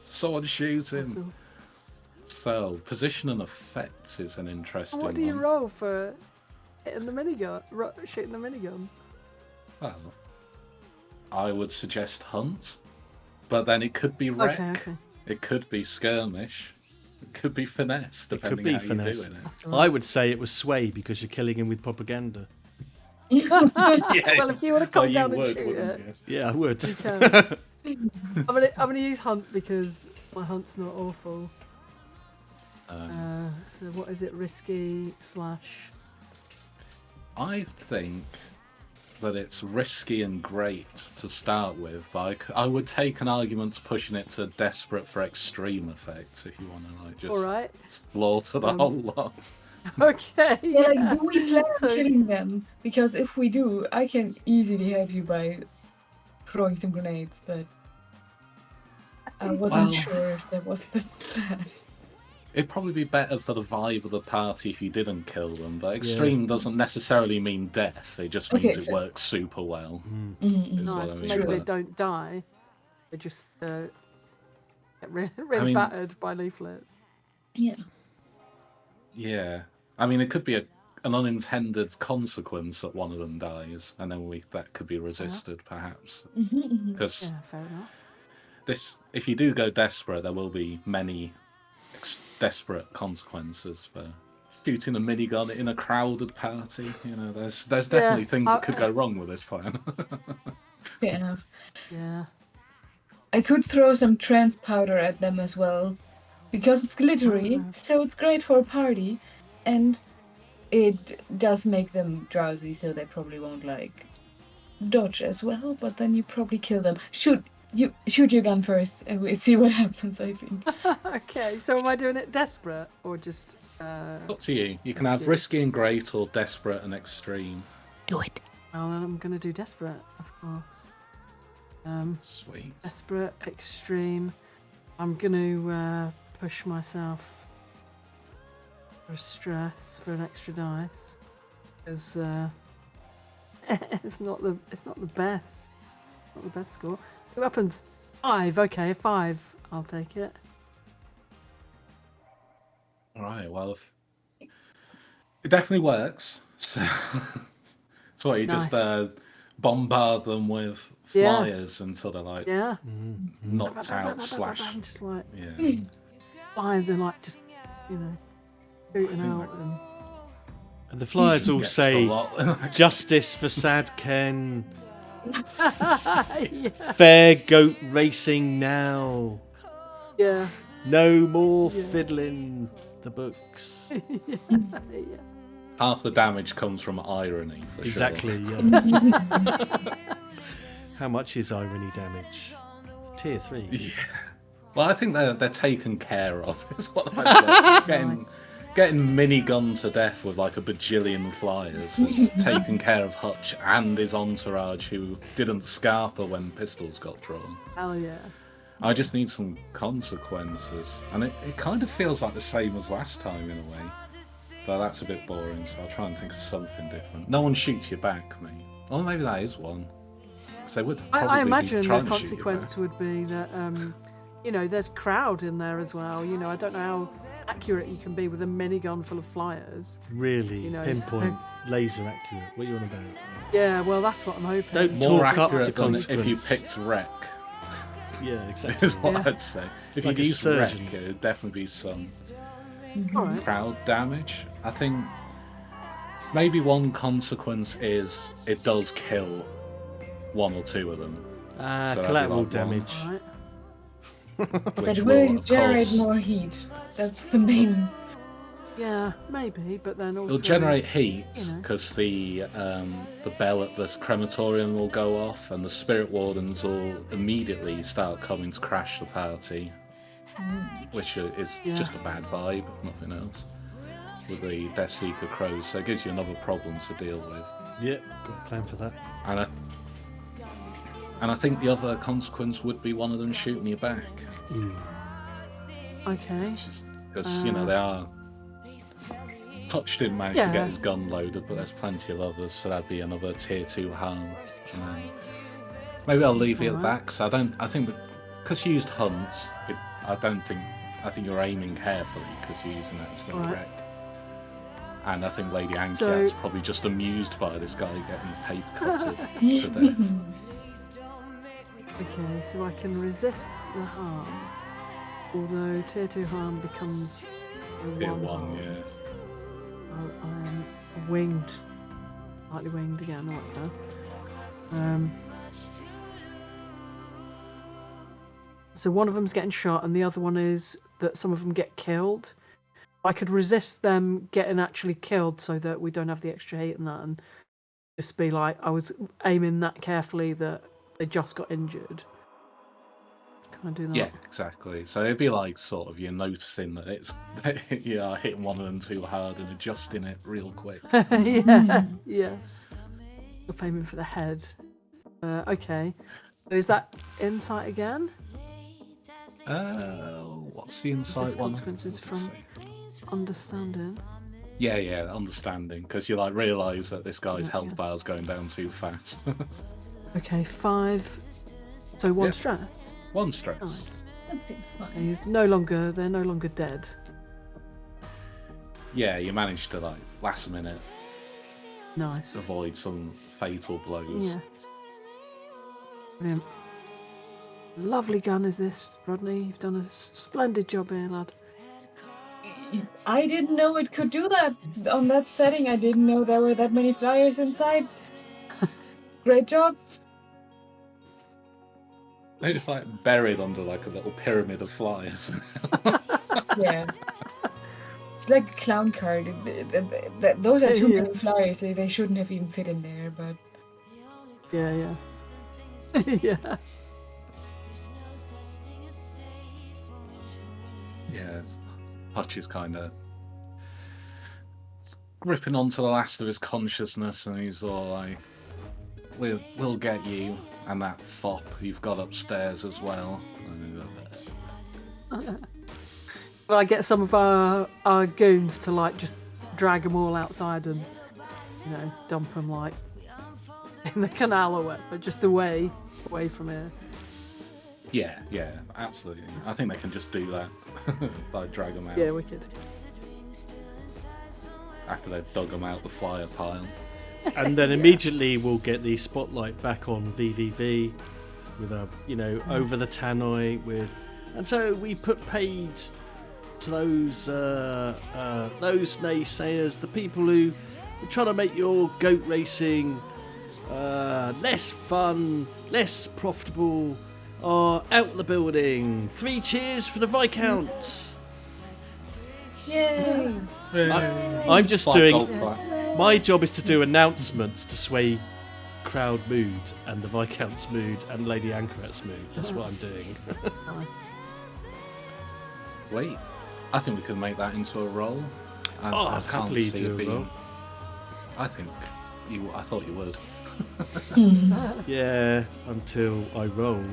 Someone shoot him. So, position and effects is an interesting What do you one. roll for hitting the minigun? Shooting the minigun? Well, I would suggest hunt, but then it could be wreck. Okay. It could be skirmish. It could be finesse, It depending could be how finesse. you're doing it. That's I would say it was sway because you're killing him with propaganda. Yeah, Well, if you want to well, come you down and would, shoot wouldn't it, you? Yeah, I would. you can. I'm gonna use hunt because my hunt's not awful. So what is it? Risky / I think that it's risky and great to start with, but I would take an argument pushing it to desperate for extreme effects if you want to like just All right. slaughter the whole lot. Okay. Yeah, like, yeah. do we plan on So- killing them? Because if we do, I can easily help you by throwing some grenades, but I wasn't Well- sure if that was the plan. It'd probably be better for the vibe of the party if you didn't kill them, but extreme doesn't necessarily mean death. It just means Okay, it fair. works super well. Mm-hmm. is what Nice. I mean, Maybe they but- don't die. They just get really mean- battered by leaflets. Yeah. Yeah. I mean, it could be an unintended consequence that one of them dies, and then that could be resisted, perhaps. Because Yeah, fair enough. if you do go desperate, there will be many desperate consequences for shooting a minigun in a crowded party. You know, there's definitely things that could go wrong with this plan. Fair enough. Yeah. I could throw some trance powder at them as well, because it's glittery, so it's great for a party, and it does make them drowsy, so they probably won't like dodge as well. But then you probably kill them. Shoot your gun first, and we see what happens. I think. Okay, so am I doing it desperate or just? Up to you. You can That's have good. risky and great, or desperate and extreme. Do it. Well, I'm gonna do desperate, of course. Sweet. Desperate, extreme. I'm gonna push myself for stress for an extra dice because it's not the best. It's not the best score. So what happens? 5. Okay, 5. I'll take it. All right. Well, it definitely works. So what, you just Nice. bombard them with Yeah. flyers until they're like Yeah. knocked out, slashed. Just like Yeah. flyers are like just, shooting out And the flyers all Gets a say, lot. "Justice for Sad Ken, yeah. fair goat racing now, Yeah. no more Yeah. fiddling the books." yeah. Half the damage comes from irony, for Exactly. sure. Yeah. How much is irony damage? Tier 3. Yeah. Well, I think they're taken care of. Is what I've got. Getting minigun to death with like a bajillion flyers is taken care of Hutch and his entourage, who didn't scarper when pistols got drawn. Hell yeah. I just need some consequences, and it kind of feels like the same as last time in a way. But that's a bit boring, so I'll try and think of something different. No one shoots you back, mate. Well, maybe that is one. Because they would probably I imagine be the trying to shoot you consequence back. would be that, there's crowd in there as well. I don't know how accurate you can be with a minigun full of flyers. Really pinpoint, so- laser accurate. What are you on about? Yeah, well, that's what I'm hoping. Don't More talk up the accurate than if you consequence. picked wreck, Yeah, exactly. is what Yeah. I'd say. If Like you'd a used wreck, surgeon. it would definitely be some All right. crowd damage. I think maybe one consequence is it does kill one or two of them. So that'd be Collateral like one. damage. All right. Which That will, will of generate course, more heat. That's the main. Yeah, maybe, but then also... it'll generate heat you know. because the bell at this crematorium will go off, and the spirit wardens will immediately start coming to crash the party, which is Yeah. just a bad vibe, if nothing else, with the Death Seeker crows. So it gives you another problem to deal with. Yep, got a plan for that. And I think the other consequence would be one of them shooting you back, Okay. because they are. Hutch didn't manage to get his gun loaded, but there's plenty of others, so that'd be another tier 2 harm. And then maybe I'll leave it at that, because I think because you used hunts, I think you're aiming carefully because you're using that instead of wreck. And I think Lady Ankiat's probably just amused by this guy getting the paper cutted to death. Okay, so I can resist the harm, although tier 2 harm becomes a Tier 1 1, harm. yeah. I'm winged. Slightly winged again, I like that. So one of them's getting shot and the other one is that some of them get killed. I could resist them getting actually killed so that we don't have the extra heat and that, and just be like, I was aiming that carefully that they just got injured. Can I do that? Yeah, exactly. So it'd be like sort of you're noticing that it's hitting one of them too hard and adjusting it real quick. yeah. Stop aiming for the head. Okay. So is that insight again? What's the insight one? Consequences What's it from say? understanding. Yeah, understanding, because you realise that this guy's Yeah, health yeah. bar's going down too fast. Okay, 5. So 1 Yeah. stress. 1 stress. Nice. That seems fine. They're no longer dead. Yeah, you managed to last minute Nice. avoid some fatal blows. Yeah. Brilliant. Lovely gun is this, Rodney. You've done a splendid job here, lad. I didn't know it could do that on that setting. I didn't know there were that many flyers inside. Great job. They're just buried under a little pyramid of flyers. Yeah. It's like the clown card. Those are too Yeah. many flyers. They shouldn't have even fit in there, but Yeah. yeah. Yeah, Hutch is kind of gripping onto the last of his consciousness, and he's all like, "We'll get you and that fop you've got upstairs as well." Well, I get some of our goons to just drag them all outside and dump them in the canal or whatever, just away from here. Yeah, absolutely. I think they can just do that, drag them out Yeah, wicked. after they've dug them out the flyer pile. And then immediately we'll get the spotlight back on VVV with a over the tannoy with, and so we put paid to those naysayers, the people who are trying to make your goat racing less fun, less profitable, are out the building. 3 cheers for the Viscount. Yay! I'm just Like doing. golf clap. My job is to do announcements to sway crowd mood and the Viscount's mood and Lady Anchoret's mood. That's what I'm doing. Sweet. I think we could make that into a role. I'd happily do a role. I think I thought you would. Yeah, until I roll.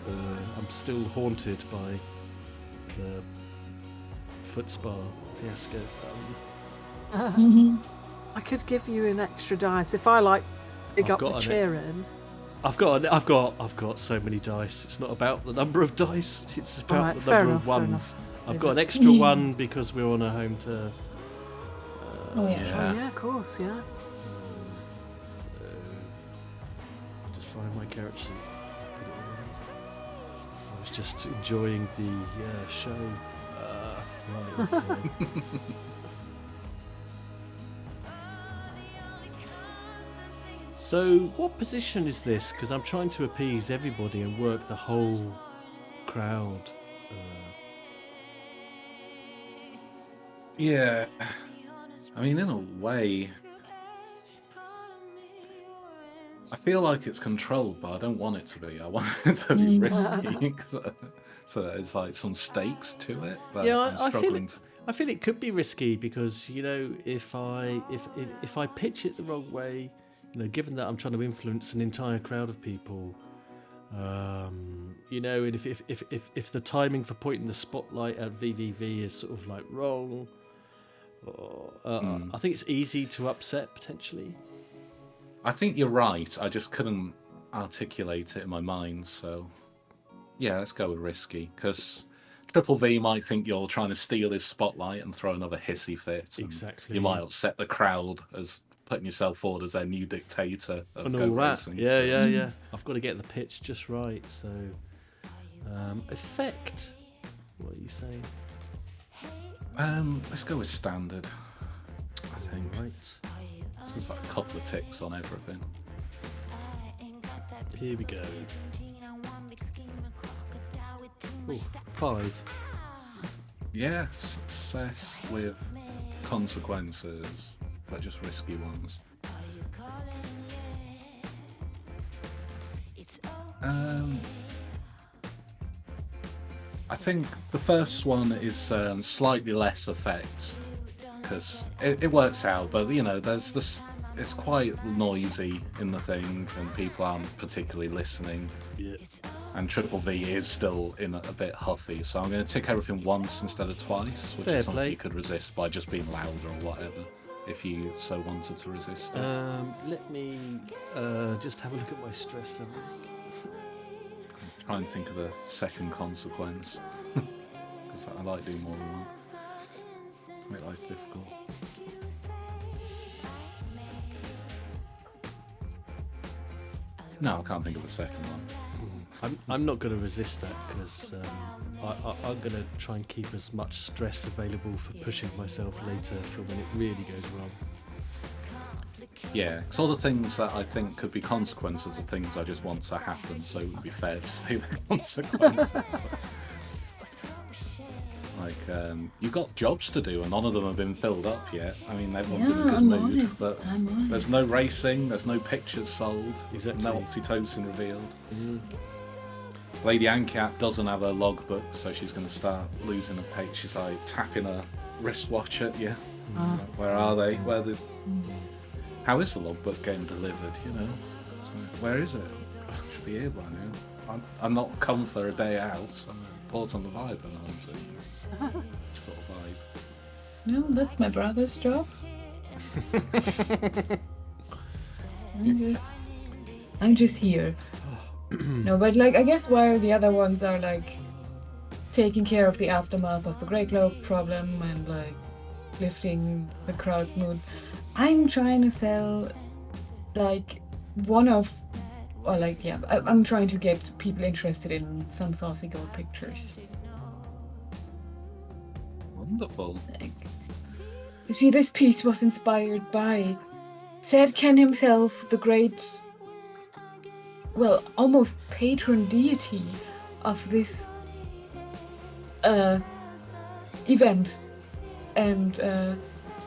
I'm still haunted by the foot spa fiasco. I could give you an extra dice if I dig I've up got the an- cheer in. I've got so many dice. It's not about the number of dice. It's about Alright, the fair number enough, of fair ones. enough. I've got an extra one because we're on a home turf. Oh yeah. Yeah. Oh yeah, of course, yeah. So just find my character sheet. Put it in. I was just enjoying the show. Right, okay. So, what position is this? Because I'm trying to appease everybody and work the whole crowd. Yeah. I mean, in a way, I feel like it's controlled, but I don't want it to be. I want it to be risky, so there's like some stakes to it. But Yeah, I'm I feel struggling it. I feel it could be risky because if I pitch it the wrong way, given that I'm trying to influence an entire crowd of people, and if the timing for pointing the spotlight at VVV is sort of like wrong, I think it's easy to upset potentially. I think you're right. I just couldn't articulate it in my mind. So, yeah, let's go with risky because Triple V might think you're trying to steal his spotlight and throw another hissy fit. And Exactly. you might upset the crowd as putting yourself forward as their new dictator of And goat all that. racing. Yeah. I've got to get the pitch just right. So, effect. What are you saying? Let's go with standard. I think. Right. There's like a couple of ticks on everything. Here we go. Ooh, 5. Yeah, success with consequences, but just risky ones. I think the first one is slightly less effect because it works out, but there's this. It's quite noisy in the thing, and people aren't particularly listening. Yeah. And Triple V is still in a bit huffy, so I'm going to tick everything once instead of twice, which Fair is something play. you could resist by just being louder or whatever, if you so wanted to resist it. Let me just have a look at my stress levels. Try and think of the second consequence, because I like doing more than one. Make life difficult. No, I can't think of the second one. I'm not going to resist that because I'm going to try and keep as much stress available for pushing myself later for when it really goes wrong. Yeah, because all the things that I think could be consequences are things I just want to happen, so it would be fair to say the consequences. Like, you've got jobs to do and none of them have been filled up yet. I mean, everyone's in a good I'm on mood, it. but I'm on there's no racing, there's no pictures sold, Exactly. no oxytocin revealed. Lady Ancat doesn't have her logbook, so she's going to start losing her pace. She's like tapping her wristwatch at you. Where are they? How is the logbook getting delivered? So, where is it? Should be here by now. I'm not come for a day out. So pause on the vibe, and I want to sort of vibe. No, that's my brother's job. I'm just here. No, but I guess while the other ones are taking care of the aftermath of the Grey Cloak problem and lifting the crowd's mood, I'm trying to sell I'm trying to get people interested in some saucy gold pictures. Wonderful. You see, this piece was inspired by Sadken himself, the great, well, almost patron deity of this event. And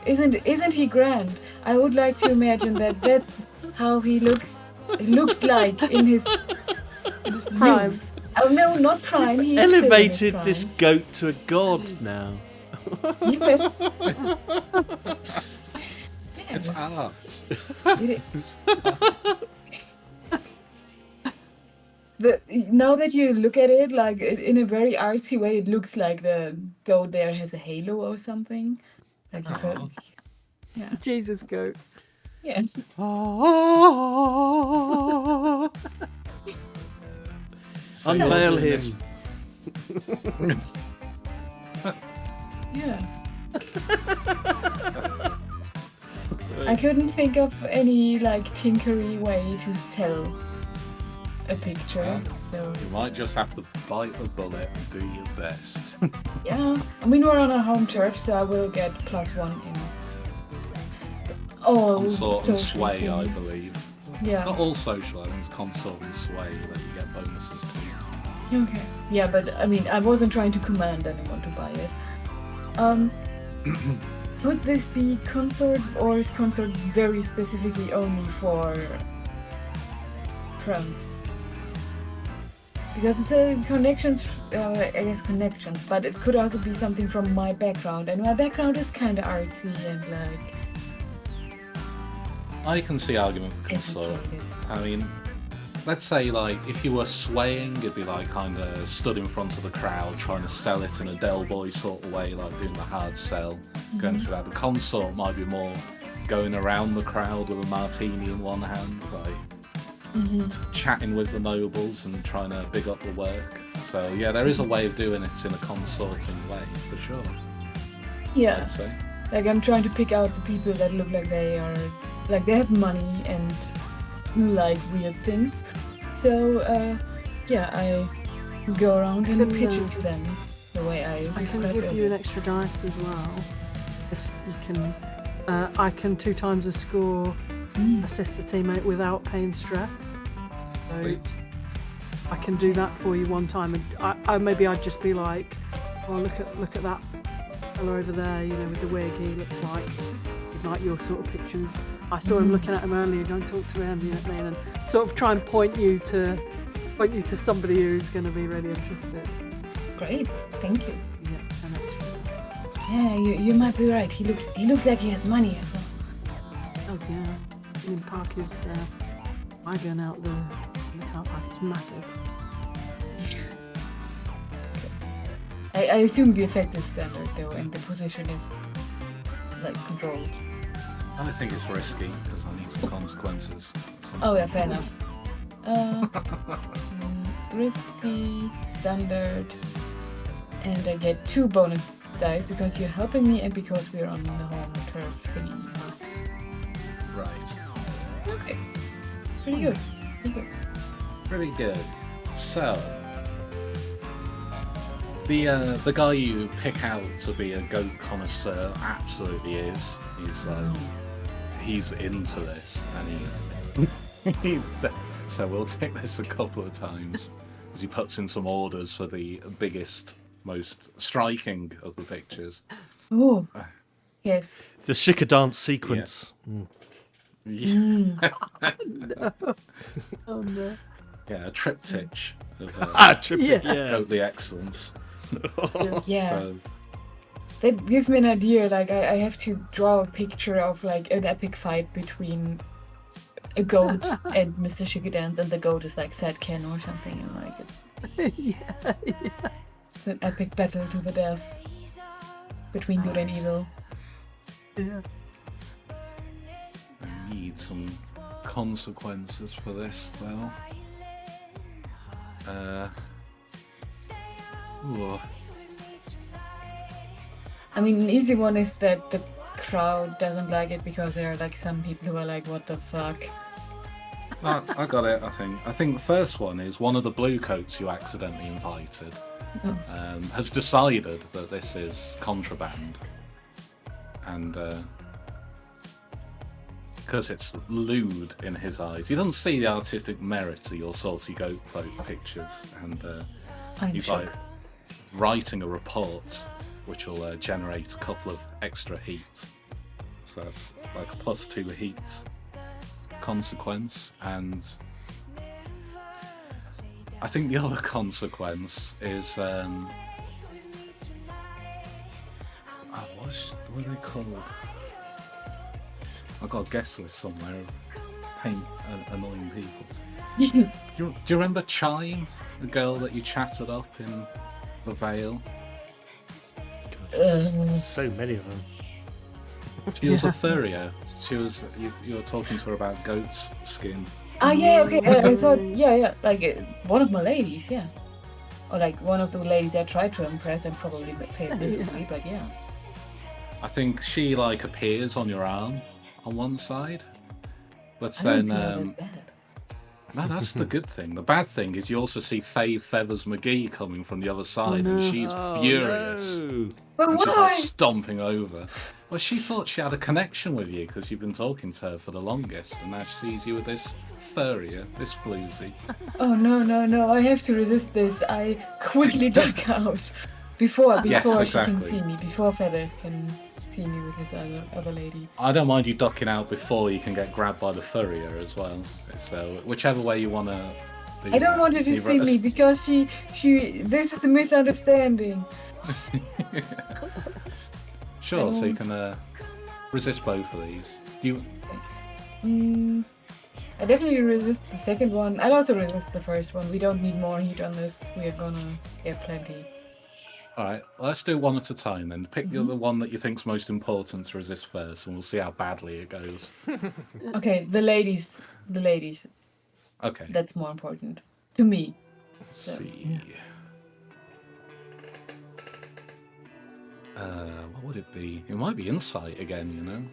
isn't he grand? I would like to imagine that that's how he looked like in his Prime. youth. Oh no, not prime. He's Elevated still in his this prime. goat to a god now. Yes. It's Yes. art. It now that you look at it, like in a very artsy way, it looks like the goat there has a halo or something. Like you felt, yeah, Jesus goat. yes, Unveil you're him. doing yeah. I couldn't think of any like tinkery way to sell a picture, so You might just have to bite the bullet and do your best. yeah. I mean, we're on a home turf, so I will get +1 in all Consort and social sway, I things. believe. It's Yeah. not all social, I think it's consort and sway that you get bonuses to. Okay. Yeah, but I mean, I wasn't trying to command anyone to buy it. Could this be consort, or is consort very specifically only for friends? Because it's a connections, I guess connections, but it could also be something from my background, and my background is kind of artsy and like I can see argument for consort. educated. I mean, let's say like if you were swaying, it'd be like kind of stood in front of the crowd trying to sell it in a Del Boy sort of way, like doing the hard sell, going through that. The consort might be more going around the crowd with a martini in one hand, like chatting with the nobles and trying to big up the work. So yeah, there is a way of doing it in a consorting way, for sure. Yeah. I'd say. Like I'm trying to pick out the people that look like they are, like they have money and like weird things. So yeah, I go around and pitch it to them the way I I can described give you an earlier. extra dice as well. If you can, I can 2 times a score assist a teammate without pain stress. So Sweet. I can do that for you one time, and I maybe I'd just be like, "Oh, look at that fella over there, you know, with the wig. He looks like he'd like your sort of pictures. I saw him looking at him earlier. Go and talk to him, you know what I mean?" And sort of try and point you to somebody who's going to be really interested. Great, thank you. Yeah, an extra. Yeah, you might be right. He looks like he has money as well. Does, yeah. I mean, Park is wagon out the car park. It's massive. I assume the effect is standard though, and the position is like controlled. I think it's risky because I need some consequences. Oh yeah, fair enough. Risky, standard, and I get 2 bonus die because you're helping me and because we're on the home turf thingy. Right. Okay, pretty good. Pretty good. So, the guy you pick out to be a goat connoisseur absolutely is. He's into this, and so we'll take this a couple of times as he puts in some orders for the biggest, most striking of the pictures. Oh, yes. The Shika dance sequence. Yeah, Oh no. yeah, a triptych of Triptych, Yeah. yeah. goatly excellence. Yeah. So, That gives me an idea. Like I have to draw a picture of like an epic fight between a goat and Mr. Shikadance, and the goat is like Sadken or something, and like it's an epic battle to the death between good and evil. Yeah. I need some consequences for this, though. Ooh. I mean, an easy one is that the crowd doesn't like it because there are like some people who are like, "What the fuck." I got it, I think. I think the first one is one of the blue coats you accidentally invited. has decided that this is contraband, and because it's lewd in his eyes, he doesn't see the artistic merit of your salty goat pictures, and he's like writing a report which will generate a couple of extra heat. So that's like a +2 heat consequence, and I think the other consequence is what are they called? I've got a guest list somewhere of annoying people. Do you remember Chime, the girl that you chatted up in the Vale? So many of them. She was a furrier. She was. You were talking to her about goat's skin. Ah, yeah, okay. I thought, yeah, like one of my ladies, yeah. Or like one of the ladies I tried to impress and probably failed miserably, but yeah. I think she like appears on your arm on one side, but I then don't see how that's bad. no, that's the good thing. The bad thing is you also see Faye Feathers McGee coming from the other side, no. and she's furious. No. But And she's why? like stomping over. Well, she thought she had a connection with you because you've been talking to her for the longest, and now she sees you with this furrier, this floozy. Oh no! I have to resist this. I quickly duck out before Yes, she can exactly. see me. Before Feathers can see me with his other lady. I don't mind you ducking out before you can get grabbed by the furrier as well. So whichever way you want to. I don't want her to see me because she. This is a misunderstanding. Sure, so you can resist both of these. Do you? I definitely resist the second one. I'll also resist the first one. We don't need more heat on this. We're gonna get plenty. All right, let's do one at a time then. Pick the other one that you think's most important to resist first, and we'll see how badly it goes. Okay, the ladies. Okay. That's more important to me. Let's So, see. What would it be? It might be insight again, you know?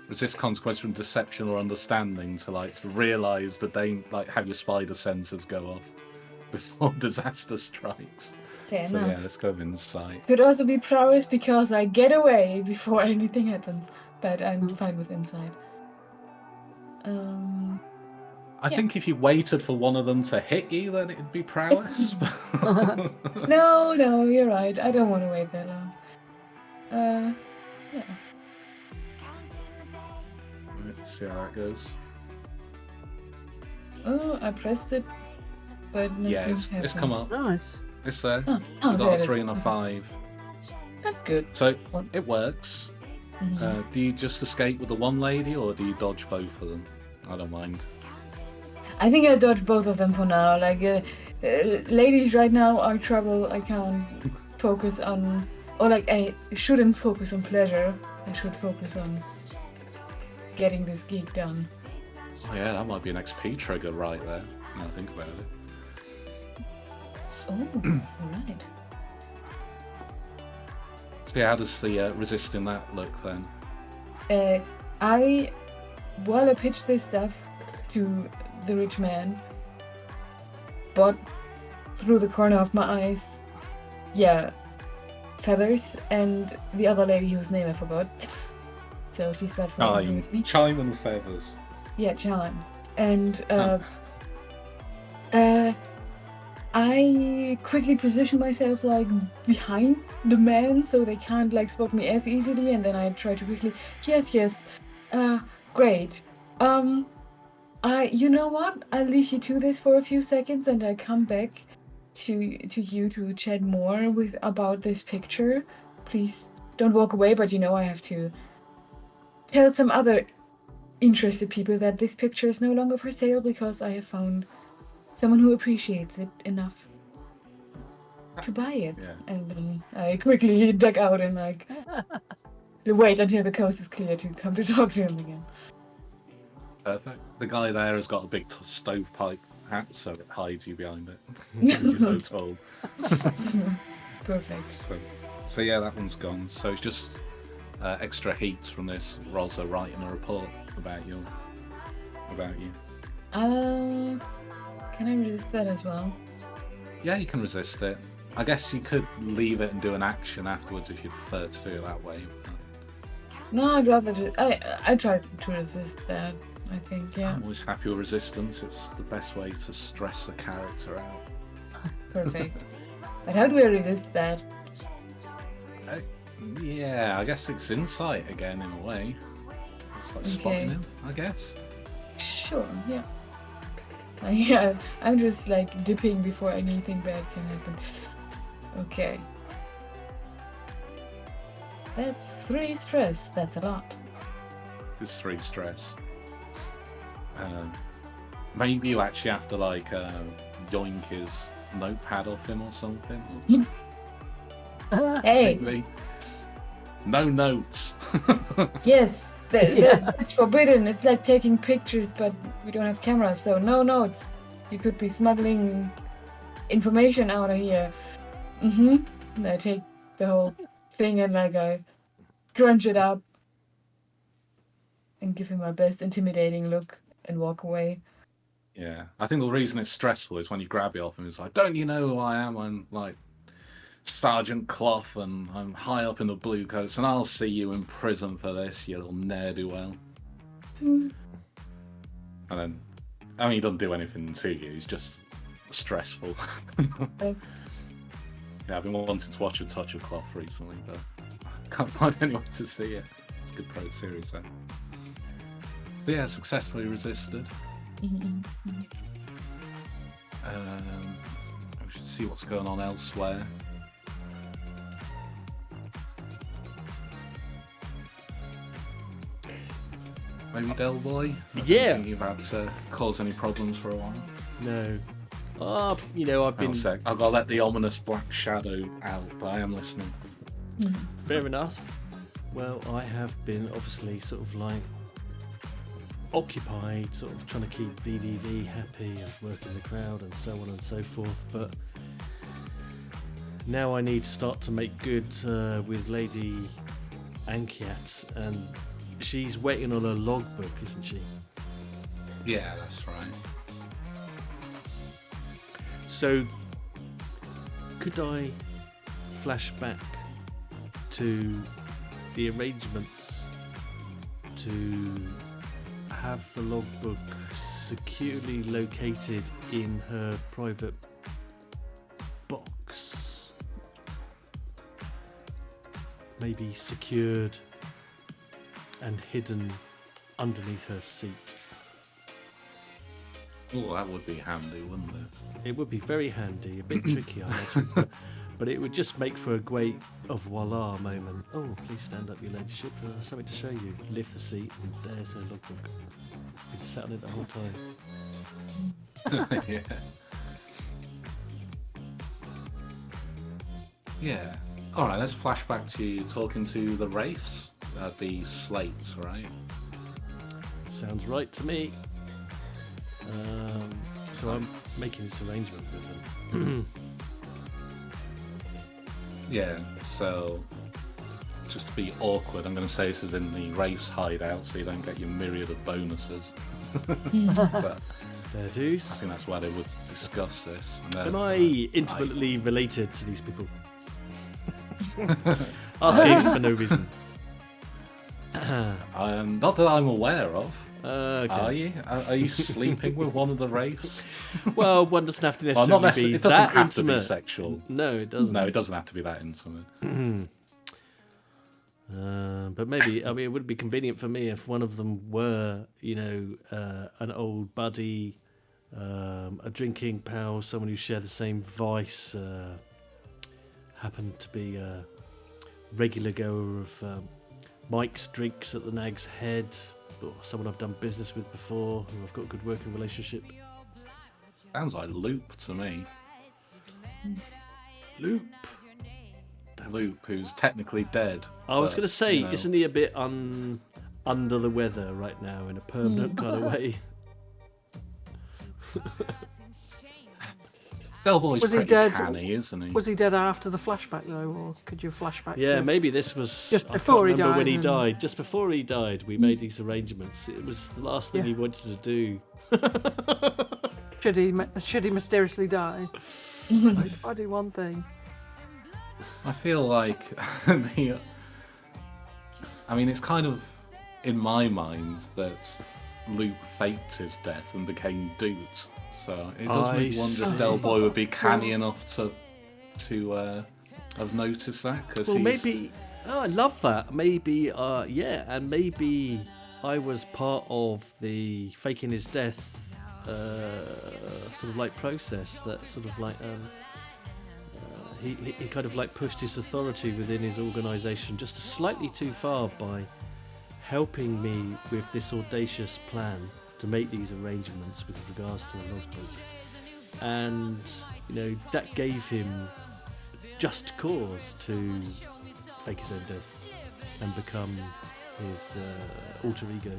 Resist consequence from deception or understanding to realise that they have your spider senses go off before disaster strikes. fair So enough. yeah, let's go with insight. Could also be prowess because I get away before anything happens. But I'm fine with insight. I think if you waited for one of them to hit you, then it'd be prowess. No, you're right. I don't want to wait that long. Yeah. Let's see how that goes. Oh, I pressed it, but nothing Yeah, it's come up. Nice. It's there. Oh, You there got it a is. 3 and a 5. That's good. So One. it works. Mhm. Do you just escape with the one lady, or do you dodge both of them? I don't mind. I think I dodge both of them for now. Ladies right now are trouble. I can't focus on, or I shouldn't focus on pleasure. I should focus on getting this geek done. Oh yeah, that might be an XP trigger right there. Now I think about it. Oh, alright. So yeah, how does the resisting that look then? I pitched this stuff to the rich man, but through the corner of my eyes, Feathers and the other lady whose name I forgot. So she's right Oh, front you with me. chime and feathers. Yeah, Chime. And Huh. I quickly position myself behind the man so they can't spot me as easily, and then I try to quickly yes. Great. You know what? I'll leave you to this for a few seconds and I'll come back to you to chat more about this picture. Please don't walk away, but I have to tell some other interested people that this picture is no longer for sale because I have found someone who appreciates it enough to buy it. Yeah. And then I quickly duck out and wait until the coast is clear to come to talk to him again. Perfect. The guy there has got a big stovepipe hat, so it hides you behind it. Because you're so tall. Perfect. So yeah, that one's gone. So it's just extra heat from this. We're also writing a report about you. Can I resist that as well? Yeah, you can resist it. I guess you could leave it and do an action afterwards if you prefer to do it that way. No, I'd rather I try to resist that. I think, yeah. I'm always happy with resistance. It's the best way to stress a character out. Perfect. But how do I resist that? Yeah, I guess it's insight again in a way. It's like spotting him, I guess. Sure, yeah. Yeah, I'm just like dipping before anything bad can happen. Okay. That's 3 stress. That's a lot. It's 3 stress. Maybe you actually have to like yoink his notepad off him or something. Hey. Maybe. No notes. Yes, that's forbidden. It's like taking pictures, but we don't have cameras, so no notes. You could be smuggling information out of here. And I take the whole thing and like I crunch it up and give him my best intimidating look and walk away. Yeah, I think the reason it's stressful is when you grab it off him, it's like, don't you know who I am? I'm like Sergeant Clough and I'm high up in the blue coats and I'll see you in prison for this, you little ne'er-do-well. And then, I mean, he doesn't do anything to you, he's just stressful. Yeah, I've been wanting to watch A Touch of Cloth recently, but I can't find anyone to see it. It's a good pro series, though. So yeah, successfully resisted. We should see what's going on elsewhere. Maybe Del Boy? Yeah. Think you've had to cause any problems for a while? No. I've been... I've got to let the ominous black shadow out, but I am listening. Fair enough. Well, I have been obviously sort of like occupied, sort of trying to keep VVV happy and working the crowd and so on and so forth, but now I need to start to make good with Lady Ankiat, and she's waiting on a logbook, isn't she? Yeah, that's right. So, could I flash back to the arrangements to have the logbook securely located in her private box? Maybe secured and hidden underneath her seat. Oh, that would be handy, wouldn't it? It would be very handy, a bit tricky, I imagine, but it would just make for a great au revoir moment. Oh, please stand up, your ladyship. Something to show you. Lift the seat, and there's her logbook. Been sat on it the whole time. Yeah. Yeah. All right, let's flash back to you talking to the Wraiths. The Slates, right? Sounds right to me. So I'm making this arrangement with them. Yeah, so just to be awkward, I'm going to say this is in the Wraiths hideout so you don't get your myriad of bonuses. But Fair I dues. think that's where they would discuss this. And then, Am I intimately related to these people? Asking for no reason. not that I'm aware of. Okay. Are you? Are you sleeping with one of the Wraiths? Well, one doesn't have to Well, necessarily not be necessarily. It doesn't that have intimate. to be sexual. No, it doesn't. No, it doesn't have to be that intimate. But maybe, I mean, it would be convenient for me if one of them were, an old buddy, a drinking pal, someone who shared the same vice, happened to be a regular goer of Mike's Drinks at the Nag's Head, or someone I've done business with before, who I've got a good working relationship. Sounds like Loop to me. Loop. Loop, who's technically dead. I was but, going to say, you know. isn't he a bit under the weather right now in a permanent kind of way? Bellboy's Was he pretty dead? canny, isn't he? Was he dead after the flashback though, or could you flashback? Yeah, to... maybe this was Just I before he can't remember when died he and- died. Just before he died, we made these arrangements. It was the last thing Yeah. he wanted to do. Should he mysteriously die? Like, if I do one thing. I feel like I mean, it's kind of in my mind that Luke faked his death and became Doot. So it does make me wonder if Del Boy would be canny enough to have noticed that. Cause well, maybe. Oh, I love that. Maybe, yeah, and maybe I was part of the faking his death sort of like process that sort of like he kind of like pushed his authority within his organisation just slightly too far by helping me with this audacious plan to make these arrangements with regards to the logbook, and you know that gave him just cause to fake his own death and become his alter ego.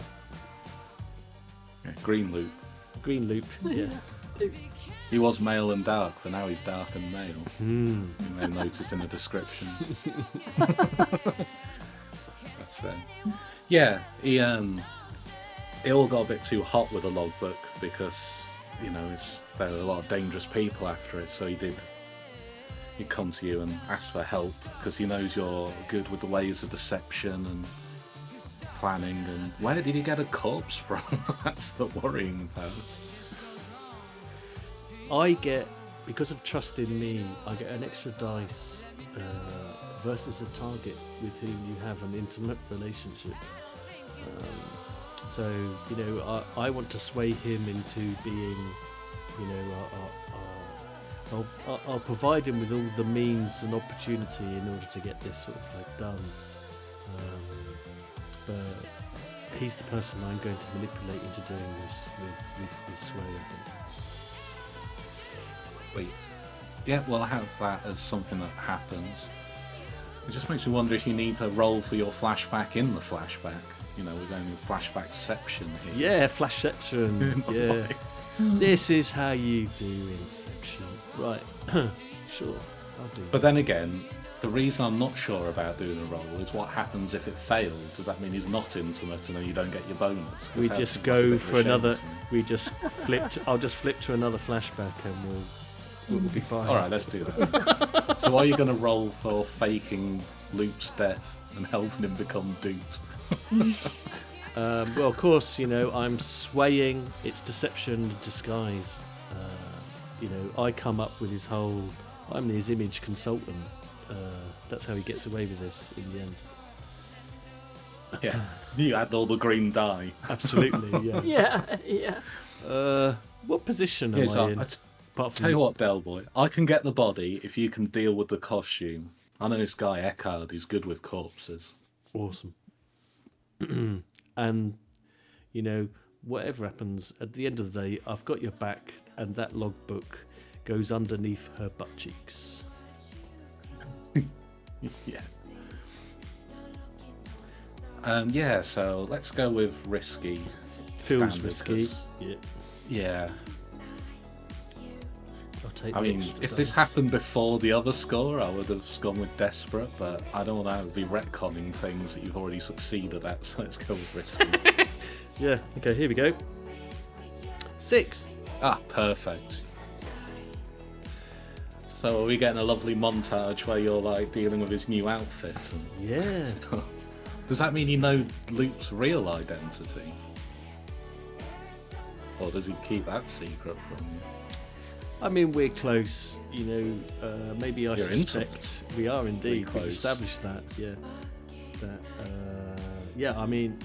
Yeah, Green Luke. Green Loop, yeah. He was male and dark, but now he's dark and male. Hmm. You may have noticed in the descriptions. That's yeah, he all got a bit too hot with the logbook because, you know, there are a lot of dangerous people after it, so he'd come to you and ask for help because he knows you're good with the ways of deception and planning. And where did he get a corpse from? That's the worrying part. I get, because of trust in me, I get an extra dice versus a target with whom you have an intimate relationship. So, you know, I want to sway him into being, you know, I'll provide him with all the means and opportunity in order to get this sort of like done. But he's the person I'm going to manipulate into doing this with sway, I think. Wait. Yeah, well, I have that as something that happens. It just makes me wonder if you need to roll for your flashback in the flashback. You know, we're going with flashbackception here. Yeah, flashception. Yeah. This is how you do Inception. Right. Sure, I'll do But then again, the reason I'm not sure about doing a roll is what happens if it fails. Does that mean he's not intimate and then you don't get your bonus? 'Cause We that just seems like a go bit of a for shame another. to me. We just flipped. I'll just flip to another flashback and we'll be fine. Alright, let's do that. So are you going to roll for faking Luke's death and helping him become Doot? Well, of course, you know, I'm swaying. It's deception, disguise. You know, I come up with his whole. I'm his image consultant. That's how he gets away with this in the end. Yeah, you had all the green dye. Absolutely, yeah. Yeah. What position am Yes, I in? Apart from Tell you what, Del Boy, I can get the body if you can deal with the costume. I know this guy Eckhard, he's good with corpses. Awesome. And, you know, whatever happens, at the end of the day, I've got your back, and that logbook goes underneath her butt cheeks. Yeah. Yeah, so let's go with risky. Feels standard, risky. 'cause- Yeah. Yeah. I'll take I the mean, extra if this dice. happened before the other score, I would have gone with desperate, but I don't want to be retconning things that you've already succeeded at, so let's go with risky. Yeah, okay, here we go. 6. Ah, perfect. So are we getting a lovely montage where you're like dealing with his new outfit? And Yeah. does that mean you know Luke's real identity? Or does he keep that secret from you? I mean, we're close, you know, maybe I You're suspect we are indeed. We've close. established that, yeah. That, yeah, I mean,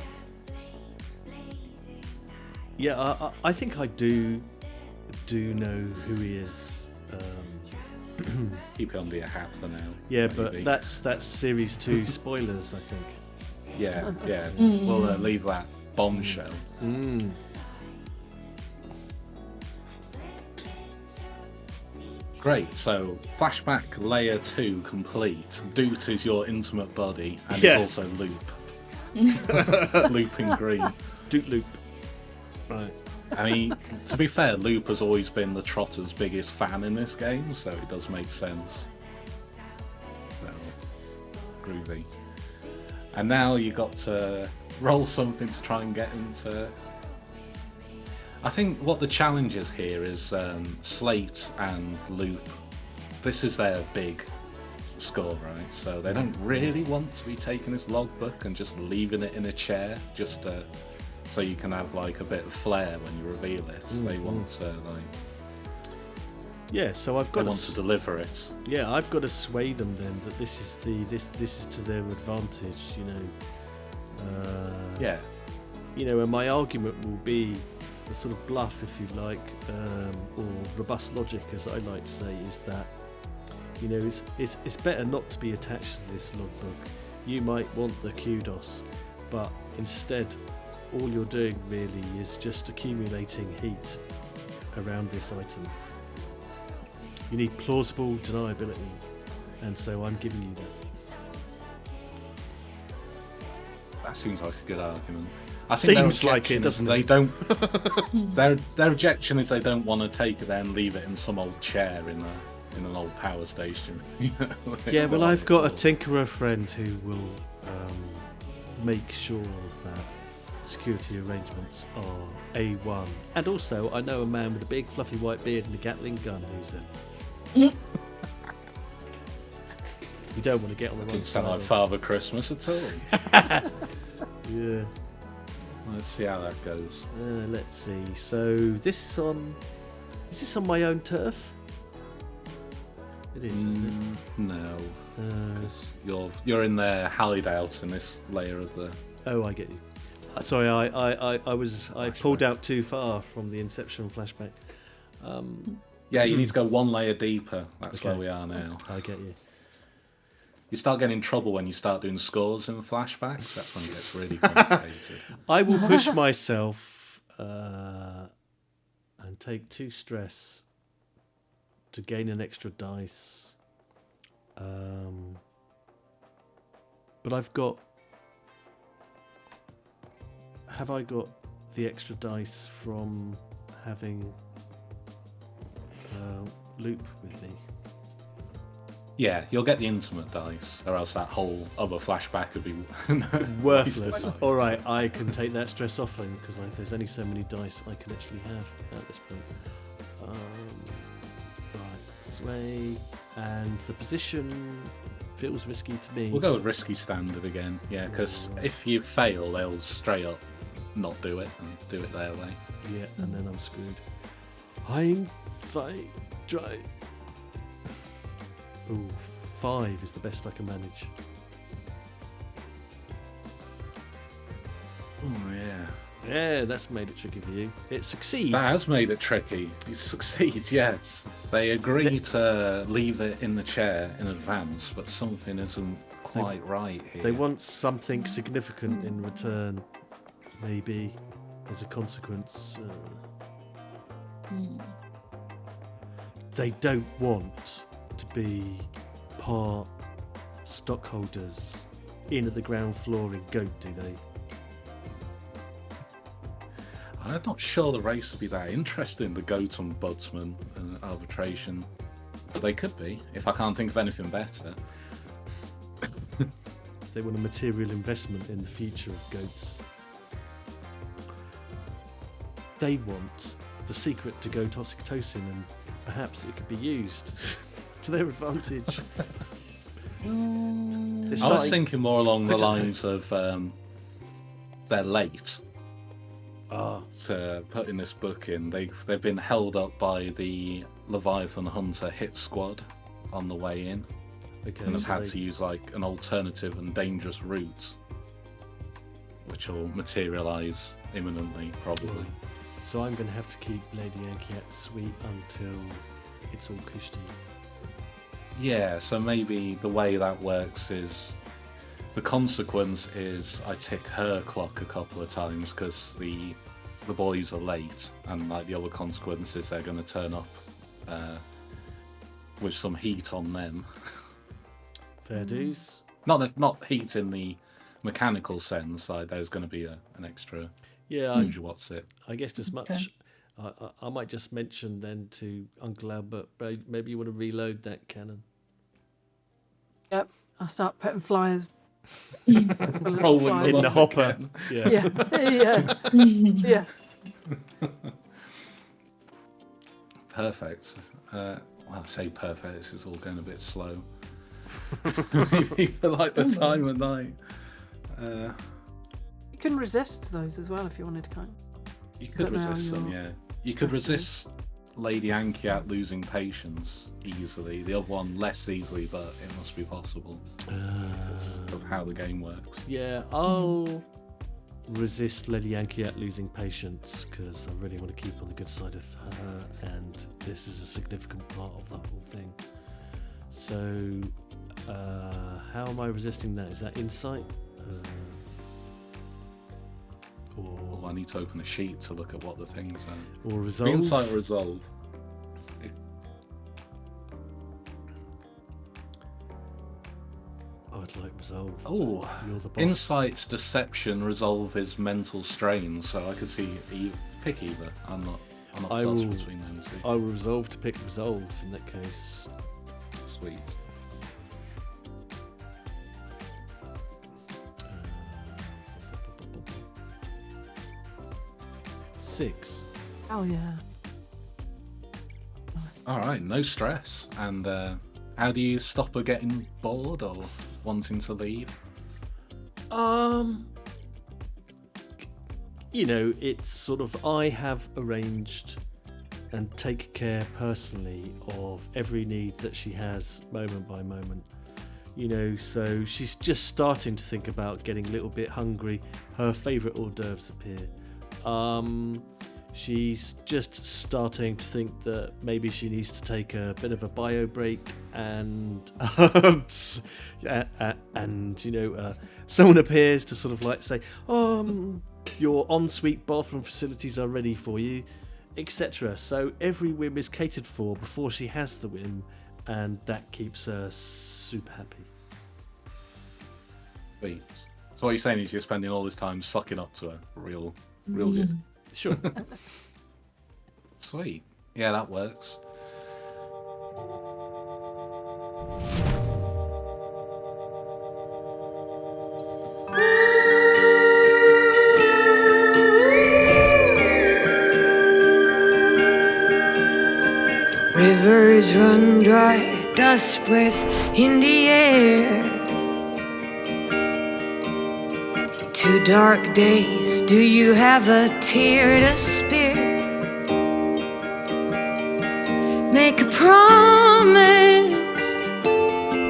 yeah, I think I do know who he is. Keep it under your hat for now. Yeah, maybe. but that's series 2 spoilers, I think. Yeah, we'll leave that bombshell. Great, so flashback layer 2 complete. Doot is your intimate body, and Yeah. it's also Loop. Loop in green. Doot loop. Right. I mean, to be fair, Loop has always been the Trotters' biggest fan in this game, so it does make sense. So, groovy. And now you got to roll something to try and get into... I think what the challenge is here is Slate and Loop. This is their big score, right? So they don't really want to be taking this logbook and just leaving it in a chair, just so you can have like a bit of flair when you reveal it. They want to Yeah, so I've got to deliver it. Yeah, I've got to sway them then that this is to their advantage, you know. Yeah. You know, and my argument will be the sort of bluff, if you like, or robust logic, as I like to say, is that, you know, it's better not to be attached to this logbook. You might want the kudos, but instead, all you're doing really is just accumulating heat around this item. You need plausible deniability, and so I'm giving you that. That seems like a good argument. I think Seems like it, doesn't they it? don't. Their objection is they don't want to take it there and leave it in some old chair in an old power station. Yeah, well, I've got a tinkerer friend who will make sure that security arrangements are A1. And also, I know a man with a big fluffy white beard and a Gatling gun who's you don't want to get on the wrong Doesn't sound side like of- Father Christmas at all. Yeah. Let's see how that goes. Let's see. So this is on. Is this on my own turf? It is, isn't No, it? you're in there hallied out in this layer of the. Oh, I get you. Sorry, I pulled out too far from the Inception flashback. Yeah, you need to go one layer deeper. That's Okay. where we are now. I get you. You start getting in trouble when you start doing scores in flashbacks. That's when it gets really complicated. I will push myself and take 2 stress to gain an extra dice. But I've got. Have I got the extra dice from having Loop with me? Yeah, you'll get the intimate dice, or else that whole other flashback would be Worthless. wasted. All right, I can take that stress off then because there's only so many dice I can actually have at this point. Right, sway, and the position feels risky to me. We'll go with risky standard again, yeah, because if you fail, they'll straight up not do it and do it their way. Yeah, and then I'm screwed. 1, 2, 3. Ooh, 5 is the best I can manage. Oh yeah. Yeah, that's made it tricky for you. It succeeds. That has made it tricky. You succeed, yes. They agree to leave it in the chair in advance, but something isn't quite right here. They want something significant in return, maybe, as a consequence. They don't want to be part stockholders in at the ground floor in Goat, do they? I'm not sure the race would be that interested in the goat ombudsman arbitration, but they could be, if I can't think of anything better. They want a material investment in the future of goats. They want the secret to goat oxytocin, and perhaps it could be used to their advantage. I was thinking more along the lines of they're late to putting this book in. They've been held up by the Leviathan Hunter hit squad on the way in, Okay, and have so had to use like an alternative and dangerous route, which will materialise imminently, probably. So I'm going to have to keep Lady Ankiat sweet until it's all cushy. Yeah, so maybe the way that works is the consequence is I tick her clock a couple of times because the boys are late, and like the other consequence is they're going to turn up with some heat on them. Fair dues. Not heat in the mechanical sense. Like there's going to be an extra. Yeah, What's it? I guessed as much. Okay. I might just mention then to Uncle Albert, maybe you want to reload that cannon. Yep, I'll start putting flyers. Rolling In them the up hopper. again. Yeah. Yeah. Perfect. Well, I say perfect. This is all going a bit slow. Maybe for like the time of night. You can resist those as well if you wanted to kind of. You could Don't know how resist them, you're yeah. You could resist Lady Ankiat losing patience easily. The other one less easily, but it must be possible because of how the game works. Yeah, I'll resist Lady Ankiat losing patience because I really want to keep on the good side of her, and this is a significant part of that whole thing. So, how am I resisting that? Is that insight? Oh, I need to open a sheet to look at what the things are. Or resolve? Insight or resolve? I'd like resolve. Oh, You're the boss. insight's deception, resolve is mental strain. So I could see pick either. I'm not I fussed will- between them two. I will resolve to pick resolve in that case. Sweet. Six. Oh yeah. All right, no stress. And how do you stop her getting bored or wanting to leave? You know, it's sort of, I have arranged and take care personally of every need that she has moment by moment. You know, so she's just starting to think about getting a little bit hungry. Her favourite hors d'oeuvres appear. She's just starting to think that maybe she needs to take a bit of a bio break, and and you know, someone appears to sort of like say, your ensuite bathroom facilities are ready for you, etc. So every whim is catered for before she has the whim, and that keeps her super happy. Sweet. So what you're saying is you're spending all this time sucking up to her. Real good. Sure. Sweet. Yeah, that works. Rivers run dry, dust spreads in the air. 2 dark days, do you have a tear to spare? Make a promise,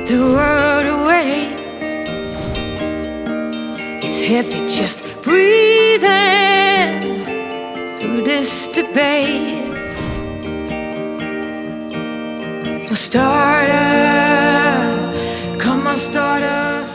the world awaits. It's heavy just breathing through this debate. Well, starter, come on, starter.